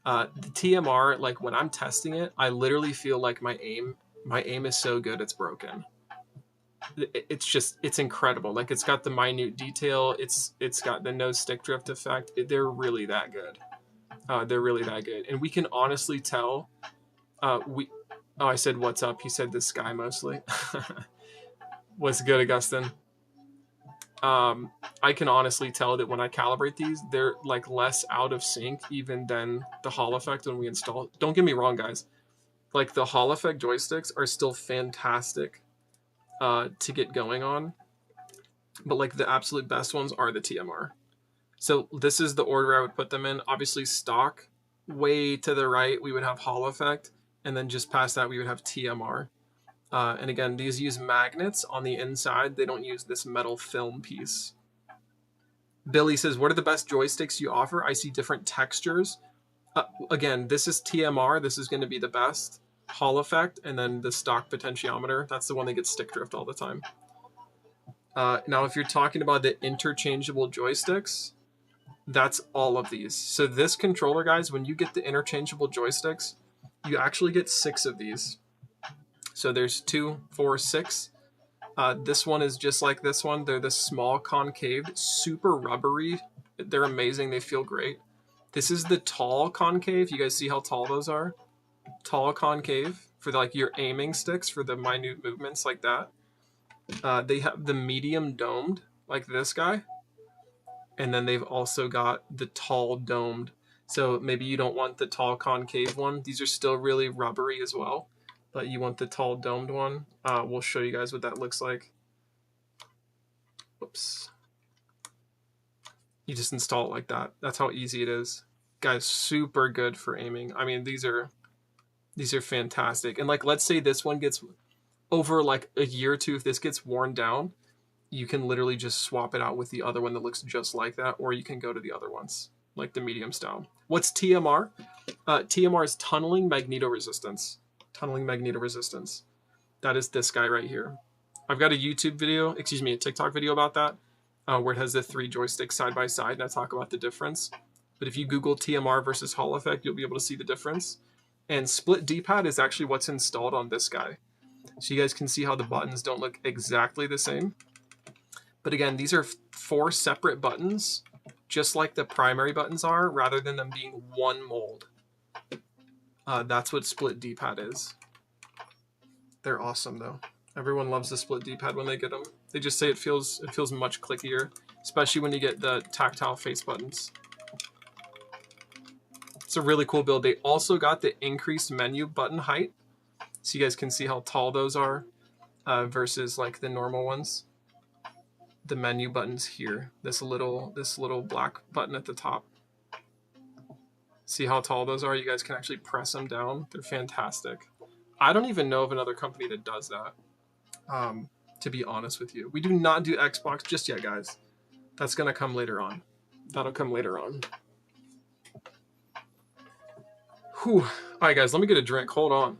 The TMR, like when I'm testing it, I literally feel like my aim is so good it's broken. It's incredible. Like it's got the minute detail. It's got the no stick drift effect. They're really that good. They're really that good, and we can honestly tell. I said what's up. He said this guy mostly. What's good, Augustin? I can honestly tell that when I calibrate these, they're like less out of sync even than the Hall effect when we install. Don't get me wrong, guys. Like the Hall effect joysticks are still fantastic to get going on, but like the absolute best ones are the TMR. So this is the order I would put them in. Obviously stock, way to the right, we would have Hall effect, and then just past that we would have TMR. And again, these use magnets on the inside. They don't use this metal film piece. Billy says, what are the best joysticks you offer? I see different textures. Again, this is TMR. This is going to be the best. Hall effect, and then the stock potentiometer. That's the one that gets stick drift all the time. Now, if you're talking about the interchangeable joysticks, that's all of these. So this controller, guys, when you get the interchangeable joysticks, you actually get 6 of these. So there's 2, 4, 6. This one is just like this one. They're the small concave, super rubbery. They're amazing. They feel great. This is the tall concave. You guys see how tall those are? Tall concave for like your aiming sticks for the minute movements like that. They have the medium domed like this guy. And then they've also got the tall domed. So maybe you don't want the tall concave one. These are still really rubbery as well. But you want the tall domed one. We'll show you guys what that looks like. Oops. You just install it like that. That's how easy it is. Guys, super good for aiming. I mean, these are fantastic. And like, let's say this one gets over like a year or two, if this gets worn down, you can literally just swap it out with the other one that looks just like that, or you can go to the other ones, like the medium style. What's TMR? TMR is tunneling magnetoresistance. Tunneling magnetoresistance. That is this guy right here. I've got a YouTube video, excuse me, a TikTok video about that, where it has the 3 joysticks side by side, and I talk about the difference. But if you Google TMR versus Hall effect, you'll be able to see the difference. And split D-pad is actually what's installed on this guy. So you guys can see how the buttons don't look exactly the same. But again, these are 4 separate buttons, just like the primary buttons are, rather than them being one mold. That's what split D-pad is. They're awesome though. Everyone loves the split D-pad when they get them. They just say it feels much clickier, especially when you get the tactile face buttons. It's a really cool build. They also got the increased menu button height, so you guys can see how tall those are versus like the normal ones. The menu buttons here, this little black button at the top. See how tall those are? You guys can actually press them down. They're fantastic. I don't even know of another company that does that, to be honest with you. We do not do Xbox just yet, guys. That's going to come later on. That'll come later on. Whew. All right, guys, let me get a drink. Hold on.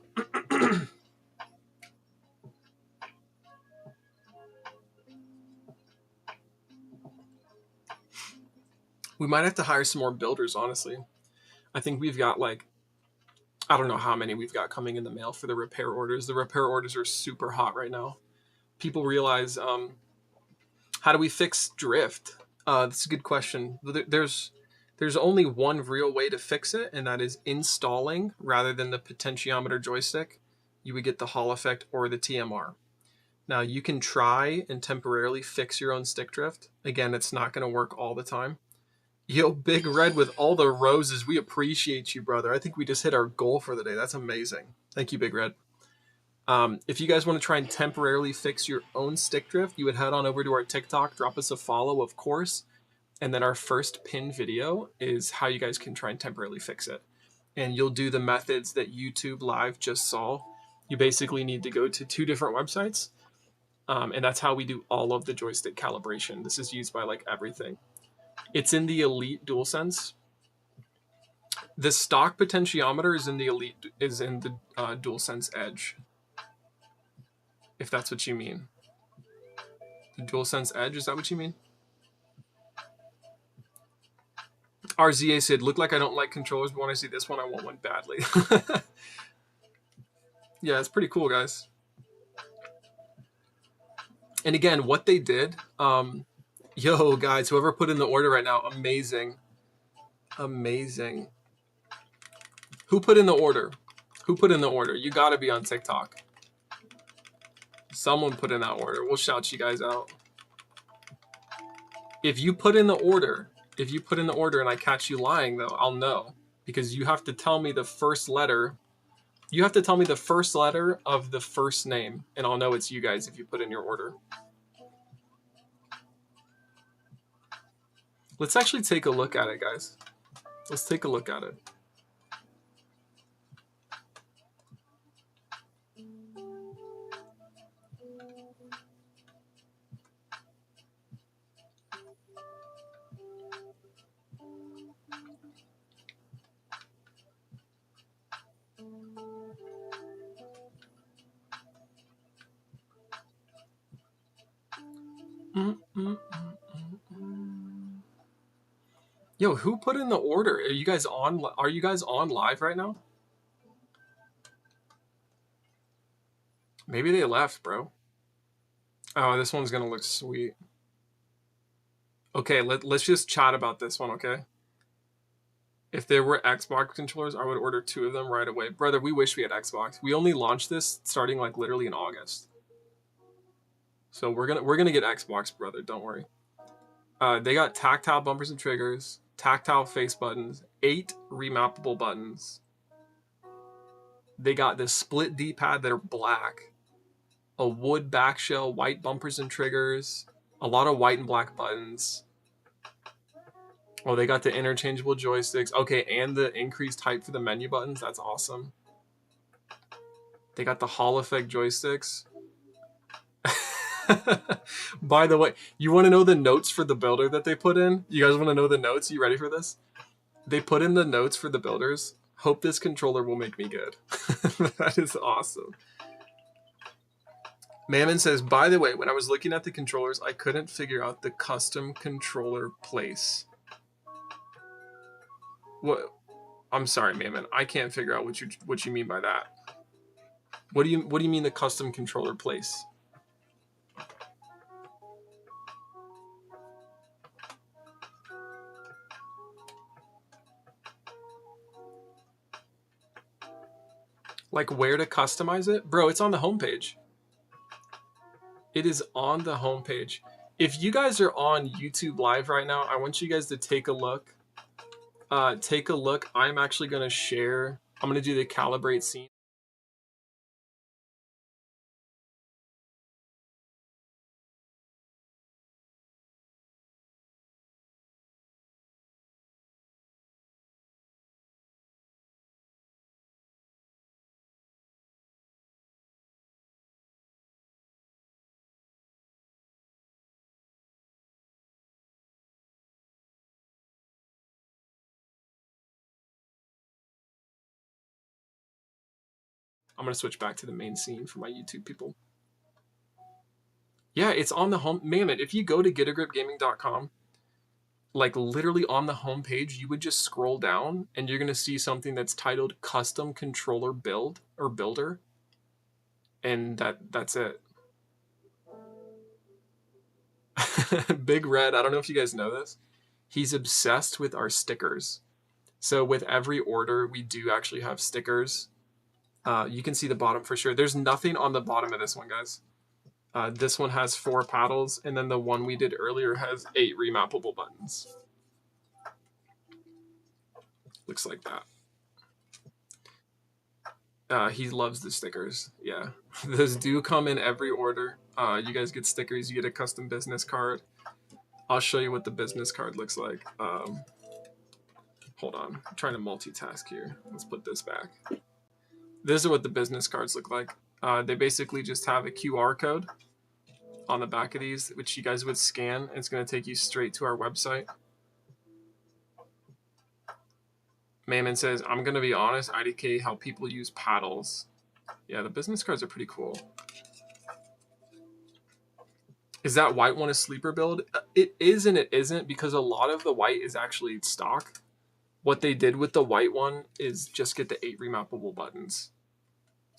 We might have to hire some more builders, honestly. I think we've got like, I don't know how many we've got coming in the mail for the repair orders. The repair orders are super hot right now. People realize, how do we fix drift? That's a good question. There's only one real way to fix it, and that is installing rather than the potentiometer joystick. You would get the Hall effect or the TMR. Now you can try and temporarily fix your own stick drift. Again, it's not going to work all the time. Yo, Big Red with all the roses. We appreciate you, brother. I think we just hit our goal for the day. That's amazing. Thank you, Big Red. If you guys want to try and temporarily fix your own stick drift, you would head on over to our TikTok, drop us a follow, of course. And then our first pinned video is how you guys can try and temporarily fix it. And you'll do the methods that YouTube Live just saw. You basically need to go to 2 different websites. And that's how we do all of the joystick calibration. This is used by like everything. It's in the Elite DualSense. The stock potentiometer is in the Elite, is in the DualSense Edge. If that's what you mean. The DualSense Edge, is that what you mean? RZA said, look like I don't like controllers, but when I see this one, I want one badly. Yeah, it's pretty cool, guys. And again, what they did, yo, guys, whoever put in the order right now, amazing. Amazing. Who put in the order? Who put in the order? You got to be on TikTok. Someone put in that order. We'll shout you guys out. If you put in the order, and I catch you lying, though, I'll know. Because you have to tell me the first letter. You have to tell me the first letter of the first name, and I'll know it's you guys if you put in your order. Let's actually take a look at it, guys. Let's take a look at it. Yo, who put in the order? Are you guys on? Are you guys on live right now? Maybe they left, bro. Oh, this one's gonna look sweet. Okay, let's just chat about this one, okay? If there were Xbox controllers, I would order 2 of them right away. Brother, we wish we had Xbox. We only launched this starting like literally in August. So we're gonna get Xbox, brother. Don't worry. They got tactile bumpers and triggers, tactile face buttons, 8 remappable buttons. They got this split D-pad that are black, a wood back shell, white bumpers and triggers, a lot of white and black buttons. Oh, they got the interchangeable joysticks. Okay, and the increased height for the menu buttons. That's awesome. They got the Hall effect joysticks. By the way, you want to know the notes for the builder that they put in? You guys want to know the notes? You ready for this? They put in the notes for the builders. Hope this controller will make me good. That is awesome. Mammon says, by the way, when I was looking at the controllers, I couldn't figure out the custom controller place. What? I'm sorry, Mammon. I can't figure out what you mean by that. What do you mean the custom controller place? Like where to customize it? Bro, it's on the homepage. It is on the homepage. If you guys are on YouTube Live right now, I want you guys to take a look. Take a look. I'm actually going to share. I'm going to do the calibrate scene. I'm going to switch back to the main scene for my YouTube people. Yeah, it's on the home. Mammoth, if you go to getagripgaming.com, like literally on the home page, you would just scroll down and you're going to see something that's titled custom controller build or builder. And that's it. Big Red, I don't know if you guys know this. He's obsessed with our stickers. So with every order, we do actually have stickers. You can see the bottom for sure. There's nothing on the bottom of this one, guys. This one has 4 paddles, and then the one we did earlier has 8 remappable buttons. Looks like that. He loves the stickers. Yeah, those do come in every order. You guys get stickers. You get a custom business card. I'll show you what the business card looks like. Hold on, I'm trying to multitask here. Let's put this back. This is what the business cards look like. They basically just have a QR code on the back of these, which you guys would scan, and it's going to take you straight to our website. Mammon says, I'm going to be honest, IDK, how people use paddles. Yeah, the business cards are pretty cool. Is that white one a sleeper build? It is and it isn't, because a lot of the white is actually stock. What they did with the white one is just get the 8 remappable buttons.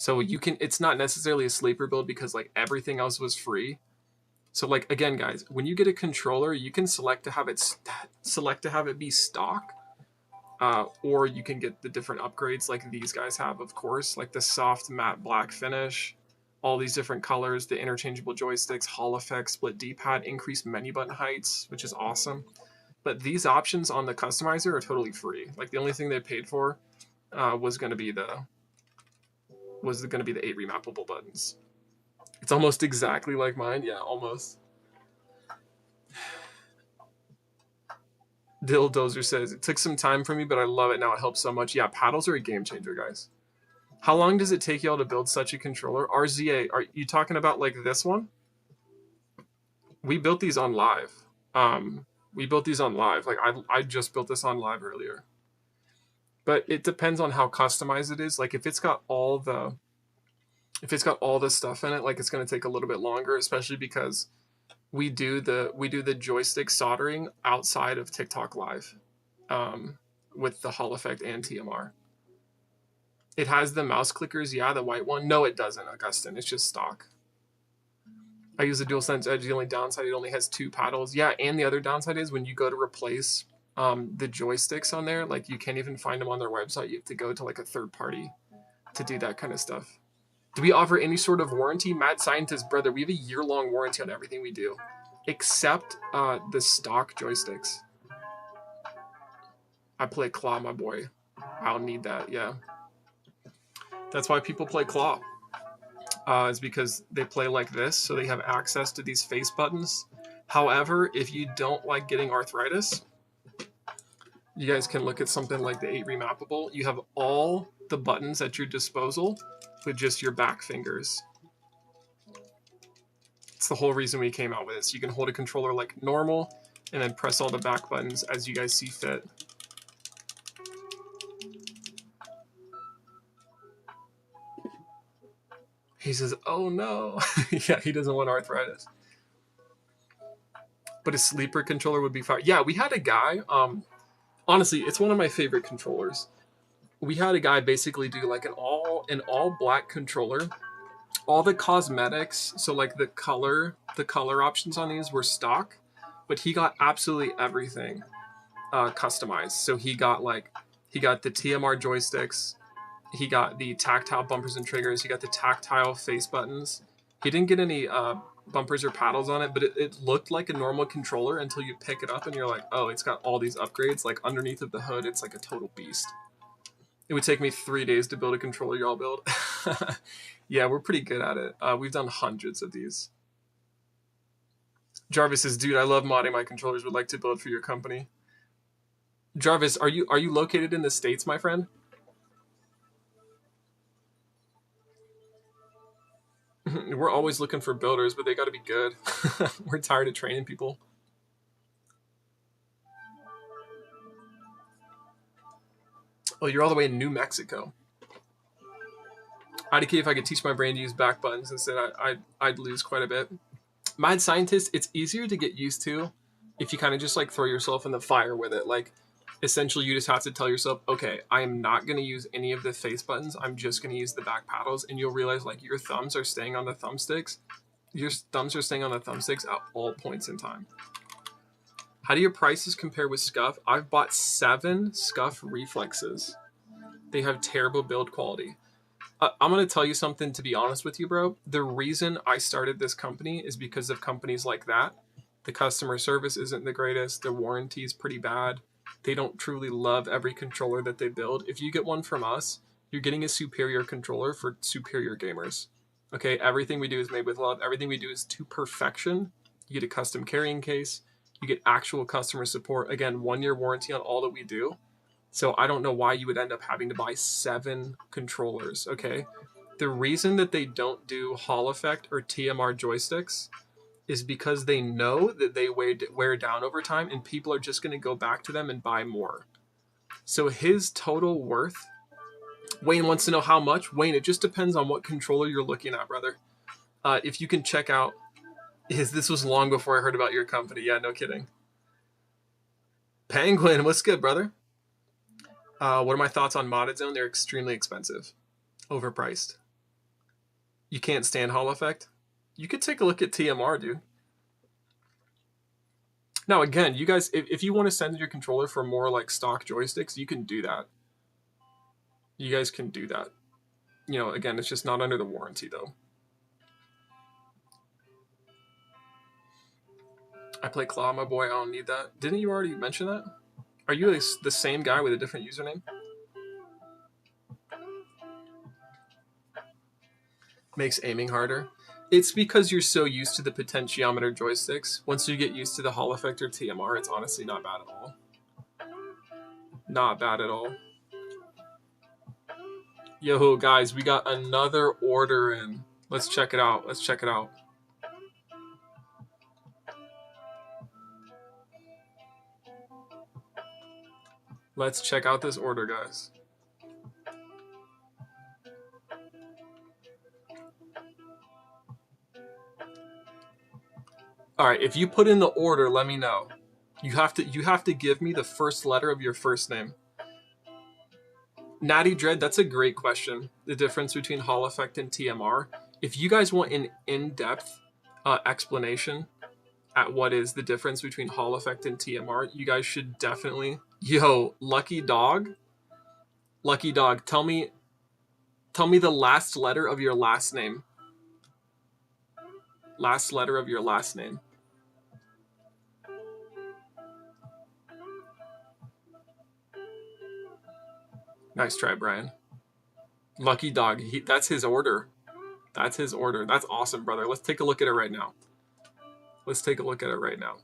So you can, it's not necessarily a sleeper build because like everything else was free. So like, again, guys, when you get a controller, you can select to have it be stock. Or you can get the different upgrades like these guys have, of course, like the soft matte black finish, all these different colors, the interchangeable joysticks, Hall effect, split D-pad, increased menu button heights, which is awesome. But these options on the customizer are totally free. Like the only thing they paid for was going to be the 8 remappable buttons. It's almost exactly like mine. Yeah, almost. Dill Dozer says, it took some time for me, but I love it now. It helps so much. Yeah, paddles are a game changer, guys. How long does it take y'all to build such a controller? RZA, are you talking about like this one? We built these on live. We built these on live. Like I just built this on live earlier. But it depends on how customized it is. Like if it's got all the stuff in it, like it's going to take a little bit longer, especially because we do the joystick soldering outside of TikTok Live. with the Hall effect and TMR. It has the mouse clickers, yeah, the white one. No, it doesn't, Augustin. It's just stock. I use the DualSense Edge. The only downside, it only has 2 paddles. Yeah, and the other downside is when you go to replace the joysticks on there, like you can't even find them on their website. You have to go to like a third party to do that kind of stuff. Do we offer any sort of warranty? Mad Scientist, brother, we have a year-long warranty on everything we do, except the stock joysticks. I play Claw, my boy. I'll need that, yeah. That's why people play Claw. Is because they play like this, so they have access to these face buttons. However, if you don't like getting arthritis, you guys can look at something like the 8 Remappable. You have all the buttons at your disposal with just your back fingers. It's the whole reason we came out with this. You can hold a controller like normal and then press all the back buttons as you guys see fit. He says, oh no. Yeah, he doesn't want arthritis. But a sleeper controller would be fine. Yeah, we had a guy, honestly, it's one of my favorite controllers. We had a guy basically do like an all black controller. All the cosmetics, so like the color options on these were stock, but he got absolutely everything customized. So he got the TMR joysticks, he got the tactile bumpers and triggers, he got the tactile face buttons. He didn't get any bumpers or paddles on it, but it looked like a normal controller until you pick it up and you're like, oh, it's got all these upgrades. Like underneath of the hood, it's like a total beast. It would take me 3 days to build a controller y'all build. Yeah, we're pretty good at it. We've done hundreds of these. Jarvis says, dude, I love modding my controllers. Would like to build for your company. Jarvis, are you located in the States, my friend? We're always looking for builders, but they got to be good. We're tired of training people. Oh, you're all the way in New Mexico. IDK, if I could teach my brain to use back buttons instead, I'd lose quite a bit. Mad Scientist, it's easier to get used to if you kind of just like throw yourself in the fire with it. Like, essentially, you just have to tell yourself, okay, I am not going to use any of the face buttons. I'm just going to use the back paddles. And you'll realize like your thumbs are staying on the thumbsticks. Your thumbs are staying on the thumbsticks at all points in time. How do your prices compare with Scuff? I've bought 7 Scuff reflexes. They have terrible build quality. I'm going to tell you something, to be honest with you, bro. The reason I started this company is because of companies like that. The customer service isn't the greatest. The warranty is pretty bad. They don't truly love every controller that they build. If you get one from us, you're getting a superior controller for superior gamers. Okay, everything we do is made with love. Everything we do is to perfection. You get a custom carrying case. You get actual customer support. Again, 1-year warranty on all that we do. So I don't know why you would end up having to buy 7 controllers, okay? The reason that they don't do Hall effect or TMR joysticks is because they know that they wear down over time and people are just going to go back to them and buy more. So his total worth, Wayne wants to know how much. Wayne, it just depends on what controller you're looking at, brother. If you can check out, this was long before I heard about your company. Yeah, no kidding. Penguin, what's good, brother? What are my thoughts on Modded Zone? They're extremely expensive. Overpriced. You can't stand Hall effect? You could take a look at TMR, dude. Now, again, you guys, if you want to send your controller for more like stock joysticks, you can do that. You guys can do that. You know, again, it's just not under the warranty, though. I play Claw, my boy. I don't need that. Didn't you already mention that? Are you the same guy with a different username? Makes aiming harder. It's because you're so used to the potentiometer joysticks. Once you get used to the Hall effect or TMR, it's honestly not bad at all. Not bad at all. Yo, guys, we got another order in. Let's check it out. Let's check it out. Let's check out this order, guys. All right, if you put in the order, let me know. You have to give me the first letter of your first name. Natty Dread, that's a great question. The difference between Hall Effect and TMR. If you guys want an in-depth explanation at what is the difference between Hall Effect and TMR, you guys should definitely. Yo, Lucky Dog, tell me the last letter of your last name. Last letter of your last name. Nice try, Brian. Lucky Dog, that's his order. That's his order. That's awesome, brother. Let's take a look at it right now.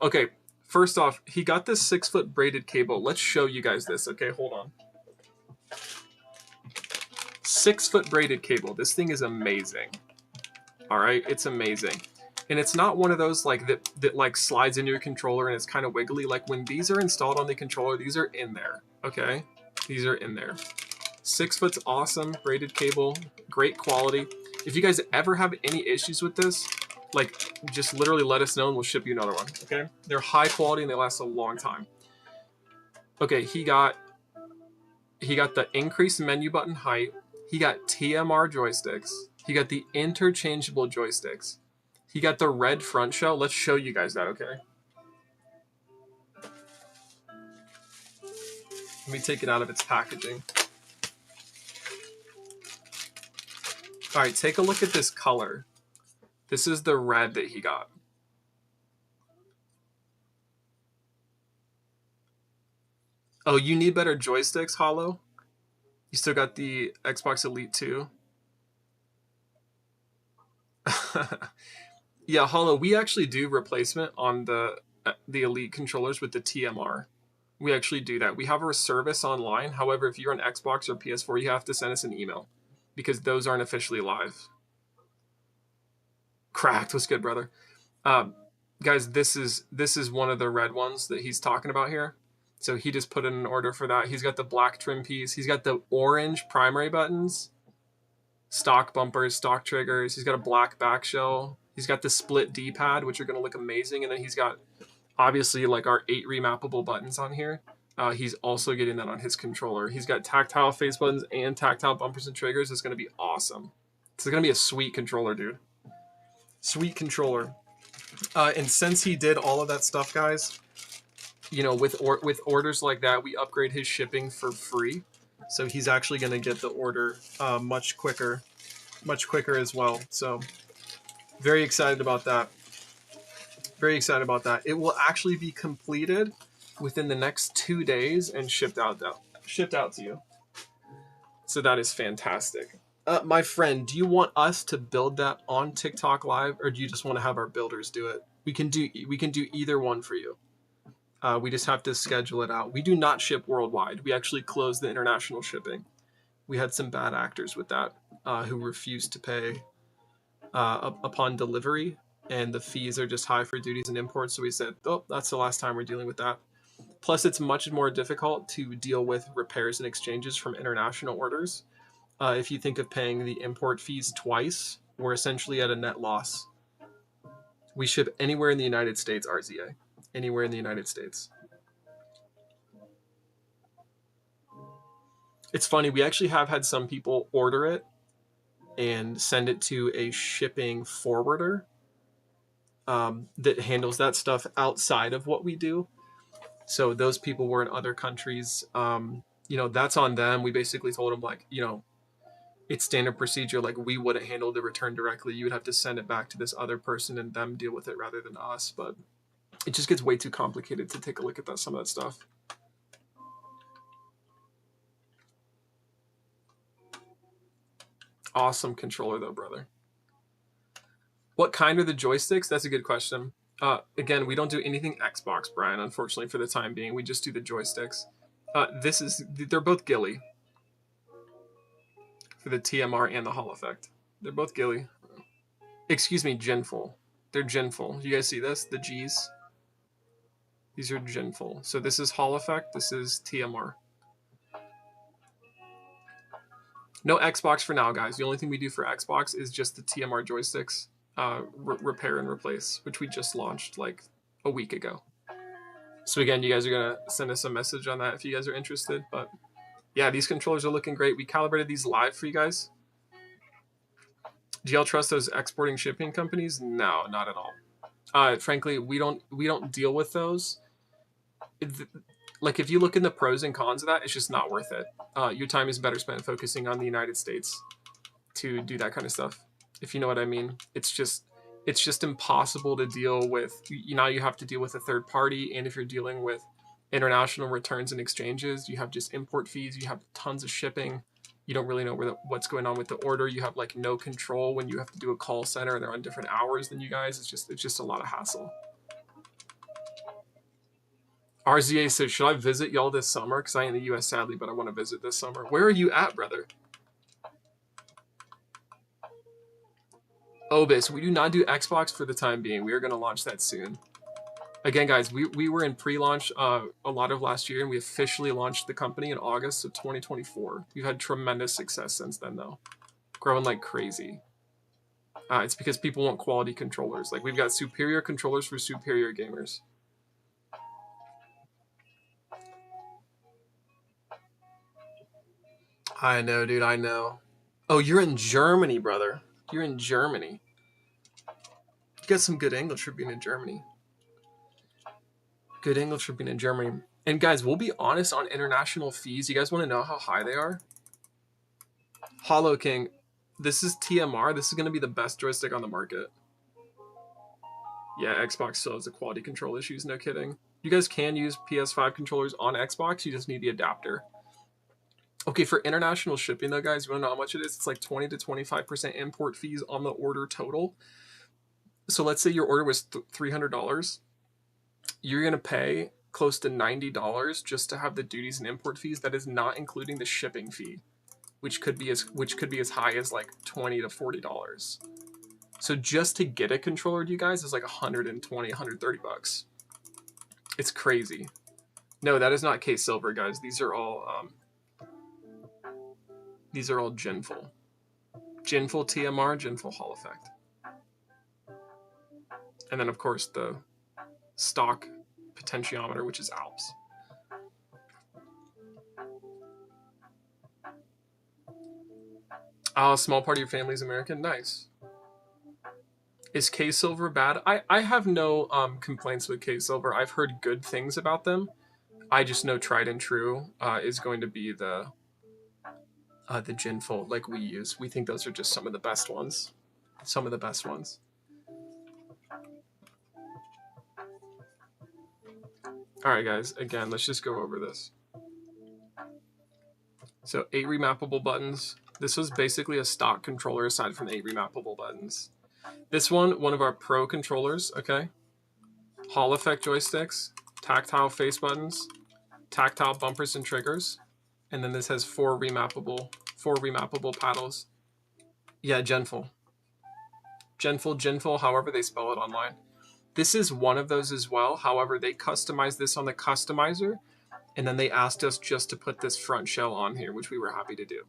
Okay, first off, he got this 6-foot braided cable. Let's show you guys this. Okay, hold on. 6-foot braided cable. This thing is amazing. All right, it's amazing. And it's not one of those like that like slides into your controller and it's kind of wiggly. Like when these are installed on the controller, these are in there. Okay, these are in there. 6 foot's awesome, braided cable, great quality. If you guys ever have any issues with this, like just literally let us know and we'll ship you another one. Okay, they're high quality and they last a long time. Okay, he got the increased menu button height. He got TMR joysticks. He got the interchangeable joysticks. He got the red front shell. Let's show you guys that, okay? Let me take it out of its packaging. All right, take a look at this color. This is the red that he got. Oh, you need better joysticks, Hollow? You still got the Xbox Elite 2? Yeah, Hollow, we actually do replacement on the Elite controllers with the TMR. We actually do that. We have a service online. However, if you're on Xbox or PS4, you have to send us an email because those aren't officially live. Cracked. What's good, brother? Guys, this is one of the red ones that he's talking about here. So he just put in an order for that. He's got the black trim piece. He's got the orange primary buttons, stock bumpers, stock triggers. He's got a black back shell. He's got the split D-pad, which are going to look amazing. And then he's got, obviously, like our 8 remappable buttons on here. He's also getting that on his controller. He's got tactile face buttons and tactile bumpers and triggers. It's going to be awesome. It's going to be a sweet controller, dude. Sweet controller. And since he did all of that stuff, guys, you know, with orders like that, we upgrade his shipping for free. So he's actually going to get the order much quicker as well. So very excited about that. Very excited about that. It will actually be completed within the next 2 days and shipped out to you. So that is fantastic. My friend, do you want us to build that on TikTok Live, or do you just want to have our builders do it? We can do either one for you. We just have to schedule it out. We do not ship worldwide. We actually close the international shipping. We had some bad actors with that who refused to pay upon delivery, and the fees are just high for duties and imports. So we said, oh, that's the last time we're dealing with that. Plus, it's much more difficult to deal with repairs and exchanges from international orders. If you think of paying the import fees twice, we're essentially at a net loss. We ship anywhere in the United States, RZA. Anywhere in the United States. It's funny, we actually have had some people order it and send it to a shipping forwarder that handles that stuff outside of what we do. So those people were in other countries. You know, that's on them. We basically told them, like, you know, it's standard procedure. Like, we wouldn't handle the return directly. You would have to send it back to this other person and them deal with it rather than us. But it just gets way too complicated to take a look at some of that stuff. Awesome controller though, brother. What kind are the joysticks? That's a good question. Again, we don't do anything Xbox, Brian, unfortunately, for the time being. We just do the joysticks. They're both Gilly. For the TMR and the Hall Effect. They're both Gilly. Excuse me, Genful. They're Genful. You guys see this? The G's? These are Genful. So this is Hall Effect. This is TMR. No Xbox for now, guys. The only thing we do for Xbox is just the TMR joysticks. Repair and replace, which we just launched like a week ago. So again, you guys are gonna send us a message on that if you guys are interested. But yeah, these controllers are looking great. We calibrated these live for you guys. Do y'all trust those exporting shipping companies? No, not at all. Frankly, we don't deal with those. Like if you look in the pros and cons of that, it's just not worth it. Your time is better spent focusing on the United States to do that kind of stuff. If you know what I mean, it's just impossible to deal with. Now you have to deal with a third party, and if you're dealing with international returns and exchanges, you have just import fees. You have tons of shipping. You don't really know what's going on with the order. You have like no control when you have to do a call center and they're on different hours than you guys. It's just a lot of hassle. RZA says, should I visit y'all this summer? Because I ain't in the U.S. sadly, but I want to visit this summer. Where are you at, brother? Obis, we do not do Xbox for the time being. We are going to launch that soon. Again, guys, we were in pre-launch a lot of last year, and we officially launched the company in August of 2024. We've had tremendous success since then, though. Growing like crazy. It's because people want quality controllers. Like, we've got superior controllers for superior gamers. I know, dude, I know. Oh, you're in Germany, brother. You're in Germany. You got some good English for being in Germany. Good English for being in Germany. And guys, we'll be honest on international fees. You guys want to know how high they are? Hollow King, this is TMR. This is going to be the best joystick on the market. Yeah, Xbox still has the quality control issues, no kidding. You guys can use PS5 controllers on Xbox. You just need the adapter. Okay, for international shipping though, guys, you want to know how much it is? It's like 20 to 25% import fees on the order total. So let's say your order was $300. You're going to pay close to $90 just to have the duties and import fees. That is not including the shipping fee, which could be as high as like $20 to $40. So just to get a controller to you guys is like 120, 130 bucks. It's crazy. No, that is not case silver, guys. These are all Genful. Genful TMR, Genful Hall Effect. And then of course the stock potentiometer, which is Alps. A small part of your family is American. Nice. Is K-Silver bad? I have no complaints with K-Silver. I've heard good things about them. I just know tried and true is going to be the Genful like we use. We think those are just some of the best ones. Some of the best ones. All right, guys. Again, let's just go over this. So 8 remappable buttons. This was basically a stock controller aside from the 8 remappable buttons. This one of our pro controllers, okay? Hall effect joysticks, tactile face buttons, tactile bumpers and triggers, and then this has 4 remappable paddles. Yeah, Genful, however they spell it online. This is one of those as well. However, they customized this on the customizer, and then they asked us just to put this front shell on here, which we were happy to do.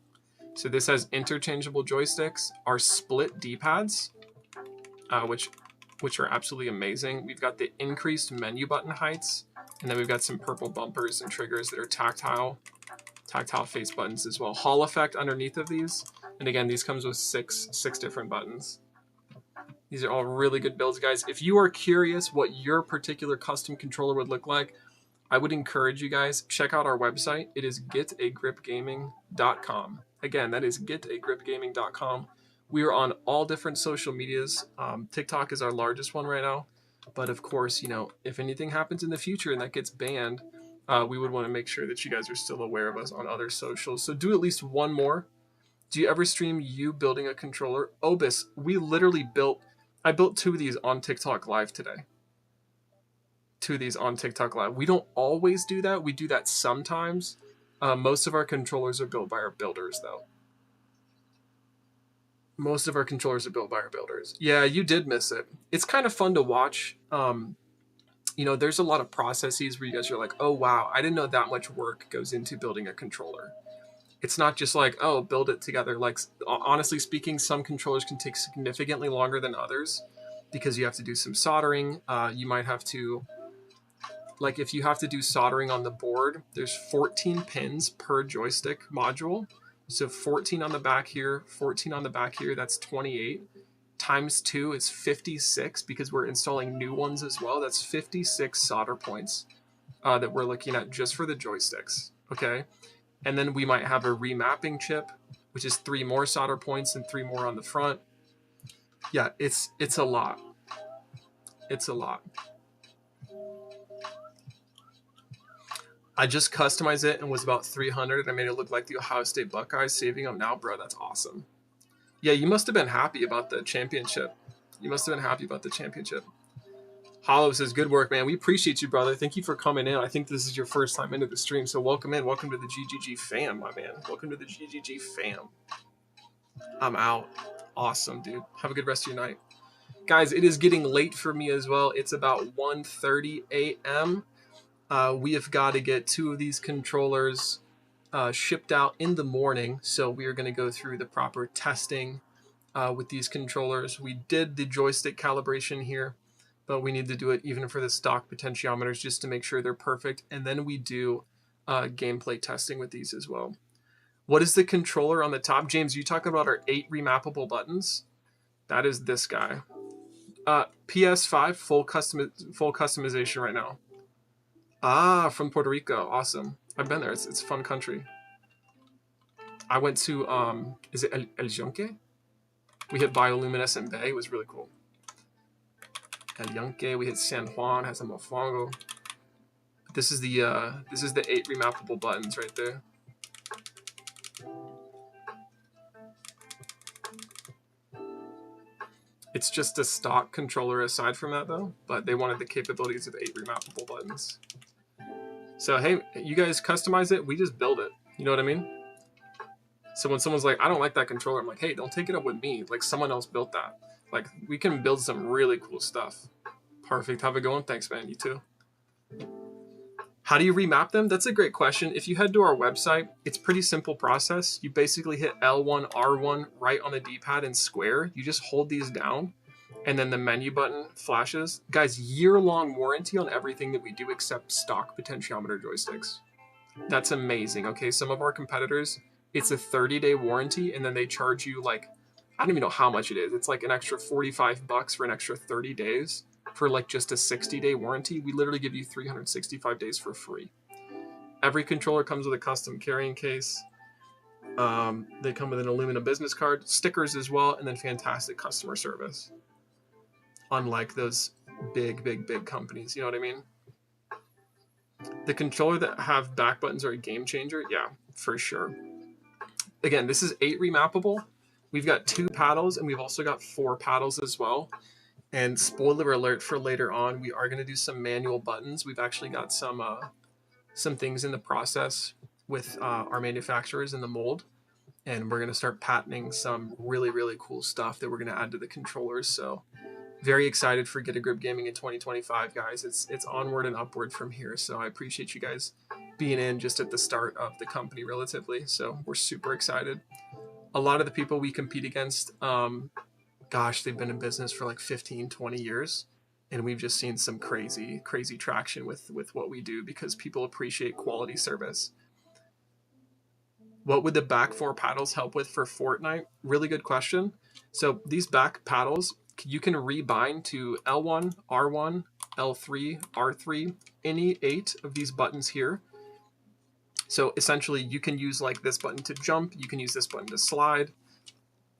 So this has interchangeable joysticks, our split D-pads, which are absolutely amazing. We've got the increased menu button heights, and then we've got some purple bumpers and triggers that are tactile face buttons as well. Hall effect underneath of these, and again, these comes with six different buttons. These are all really good builds, guys. If you are curious what your particular custom controller would look like, I would encourage you guys, check out our website. It is getagripgaming.com. Again, that is getagripgaming.com. We are on all different social medias. TikTok is our largest one right now. But of course, you know, if anything happens in the future and that gets banned, we would want to make sure that you guys are still aware of us on other socials. So do at least one more. Do you ever stream you building a controller? Obis, I built 2 of these on TikTok Live today. 2 of these on TikTok Live. We don't always do that. We do that sometimes. Most of our controllers are built by our builders, though. Most of our controllers are built by our builders. Yeah, you did miss it. It's kind of fun to watch. You know, there's a lot of processes where you guys are like, oh, wow, I didn't know that much work goes into building a controller. It's not just like, oh, build it together. Like, honestly speaking, some controllers can take significantly longer than others because you have to do some soldering. You might have to like if you have to do soldering on the board, there's 14 pins per joystick module. So 14 on the back here, 14 on the back here, that's 28. Times 2 is 56 because we're installing new ones as well. That's 56 solder points that we're looking at just for the joysticks, okay? And then we might have a remapping chip, which is 3 more solder points and 3 more on the front. Yeah, it's a lot. It's a lot. I just customized it and was about 300. I made it look like the Ohio State Buckeyes, saving them now, bro. That's awesome. Yeah, you must have been happy about the championship. You must have been happy about the championship. Hollow says, good work, man. We appreciate you, brother. Thank you for coming in. I think this is your first time into the stream, so welcome in. Welcome to the GGG fam, my man. Welcome to the GGG fam. I'm out. Awesome, dude. Have a good rest of your night. Guys, it is getting late for me as well. It's about 1:30 a.m. We have got to get 2 of these controllers shipped out in the morning, so we are going to go through the proper testing with these controllers. We did the joystick calibration here, but we need to do it even for the stock potentiometers just to make sure they're perfect, and then we do gameplay testing with these as well. What is the controller on the top? James, you talking about our 8 remappable buttons? That is this guy. PS5 full customization right now. Ah, from Puerto Rico. Awesome. I've been there. It's a fun country. I went to, is it El Yunque? We hit Bioluminescent Bay. It was really cool. El Yunque. We hit San Juan. Has a mofongo. This is the 8 remappable buttons right there. It's just a stock controller aside from that though, but they wanted the capabilities of 8 remappable buttons. So hey, you guys customize it, we just build it. You know what I mean? So when someone's like, I don't like that controller, I'm like, hey, don't take it up with me. Like someone else built that. Like we can build some really cool stuff. Perfect. Have a good one. Thanks, man. You too. How do you remap them? That's a great question. If you head to our website, it's a pretty simple process. You basically hit L1, R1 right on the D-pad and square. You just hold these down and then the menu button flashes. Guys, year-long warranty on everything that we do except stock potentiometer joysticks. That's amazing. Okay, some of our competitors, it's a 30-day warranty and then they charge you like, I don't even know how much it is. It's like an extra $45 for an extra 30 days. For like just a 60-day warranty. We literally give you 365 days for free. Every controller comes with a custom carrying case. They come with an aluminum business card, stickers as well, and then fantastic customer service. Unlike those big companies, you know what I mean? The controller that have back buttons are a game changer. Yeah, for sure. Again, this is 8 remappable. We've got 2 paddles and we've also got 4 paddles as well. And spoiler alert for later on, we are going to do some manual buttons. We've actually got some things in the process with our manufacturers in the mold. And we're going to start patenting some really cool stuff that we're going to add to the controllers. So very excited for Get a Grip Gaming in 2025, guys. It's onward and upward from here. So I appreciate you guys being in just at the start of the company relatively. So we're super excited. A lot of the people we compete against, gosh, they've been in business for like 15, 20 years. And we've just seen some crazy traction with what we do because people appreciate quality service. What would the back 4 paddles help with for Fortnite? Really good question. So these back paddles, you can rebind to L1, R1, L3, R3, any 8 of these buttons here. So essentially you can use like this button to jump. You can use this button to slide.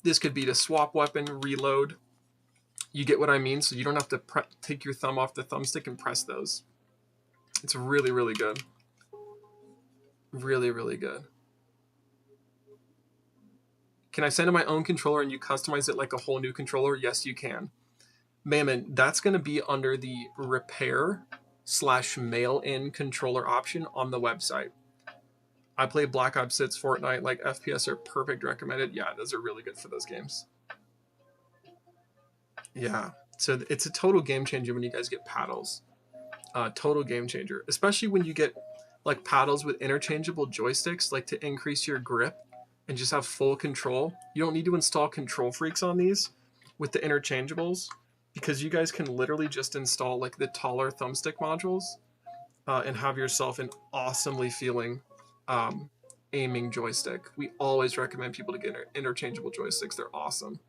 This could be to swap weapon, reload. You get what I mean? So you don't have to take your thumb off the thumbstick and press those. It's really good. Really good. Can I send in my own controller and you customize it like a whole new controller? Yes, you can. Mammon, that's going to be under the repair/mail-in controller option on the website. I play Black Ops 6, Fortnite, like FPS are perfect, recommended. Yeah, those are really good for those games. Yeah, so it's a total game changer when you guys get paddles. Total game changer, especially when you get like paddles with interchangeable joysticks, like to increase your grip and just have full control. You don't need to install control freaks on these with the interchangeables because you guys can literally just install like the taller thumbstick modules and have yourself an awesomely feeling aiming joystick. We always recommend people to get interchangeable joysticks. They're awesome.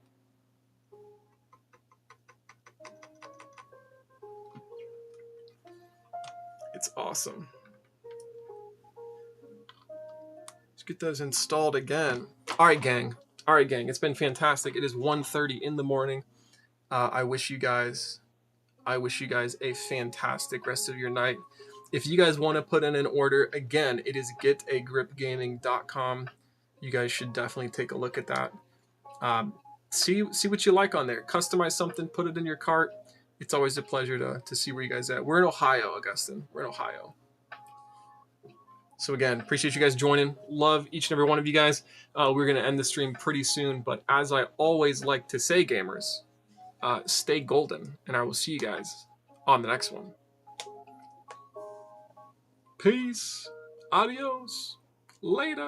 It's awesome. Let's get those installed again. All right, gang. All right, gang. It's been fantastic. It is 1:30 in the morning. I wish you guys a fantastic rest of your night. If you guys want to put in an order, again, it is getagripgaming.com. You guys should definitely take a look at that. See what you like on there. Customize something, put it in your cart. It's always a pleasure to see where you guys are at. We're in Ohio, Augustine. We're in Ohio. So again, appreciate you guys joining. Love each and every one of you guys. We're going to end the stream pretty soon. But as I always like to say, gamers, stay golden. And I will see you guys on the next one. Peace. Adios. Later.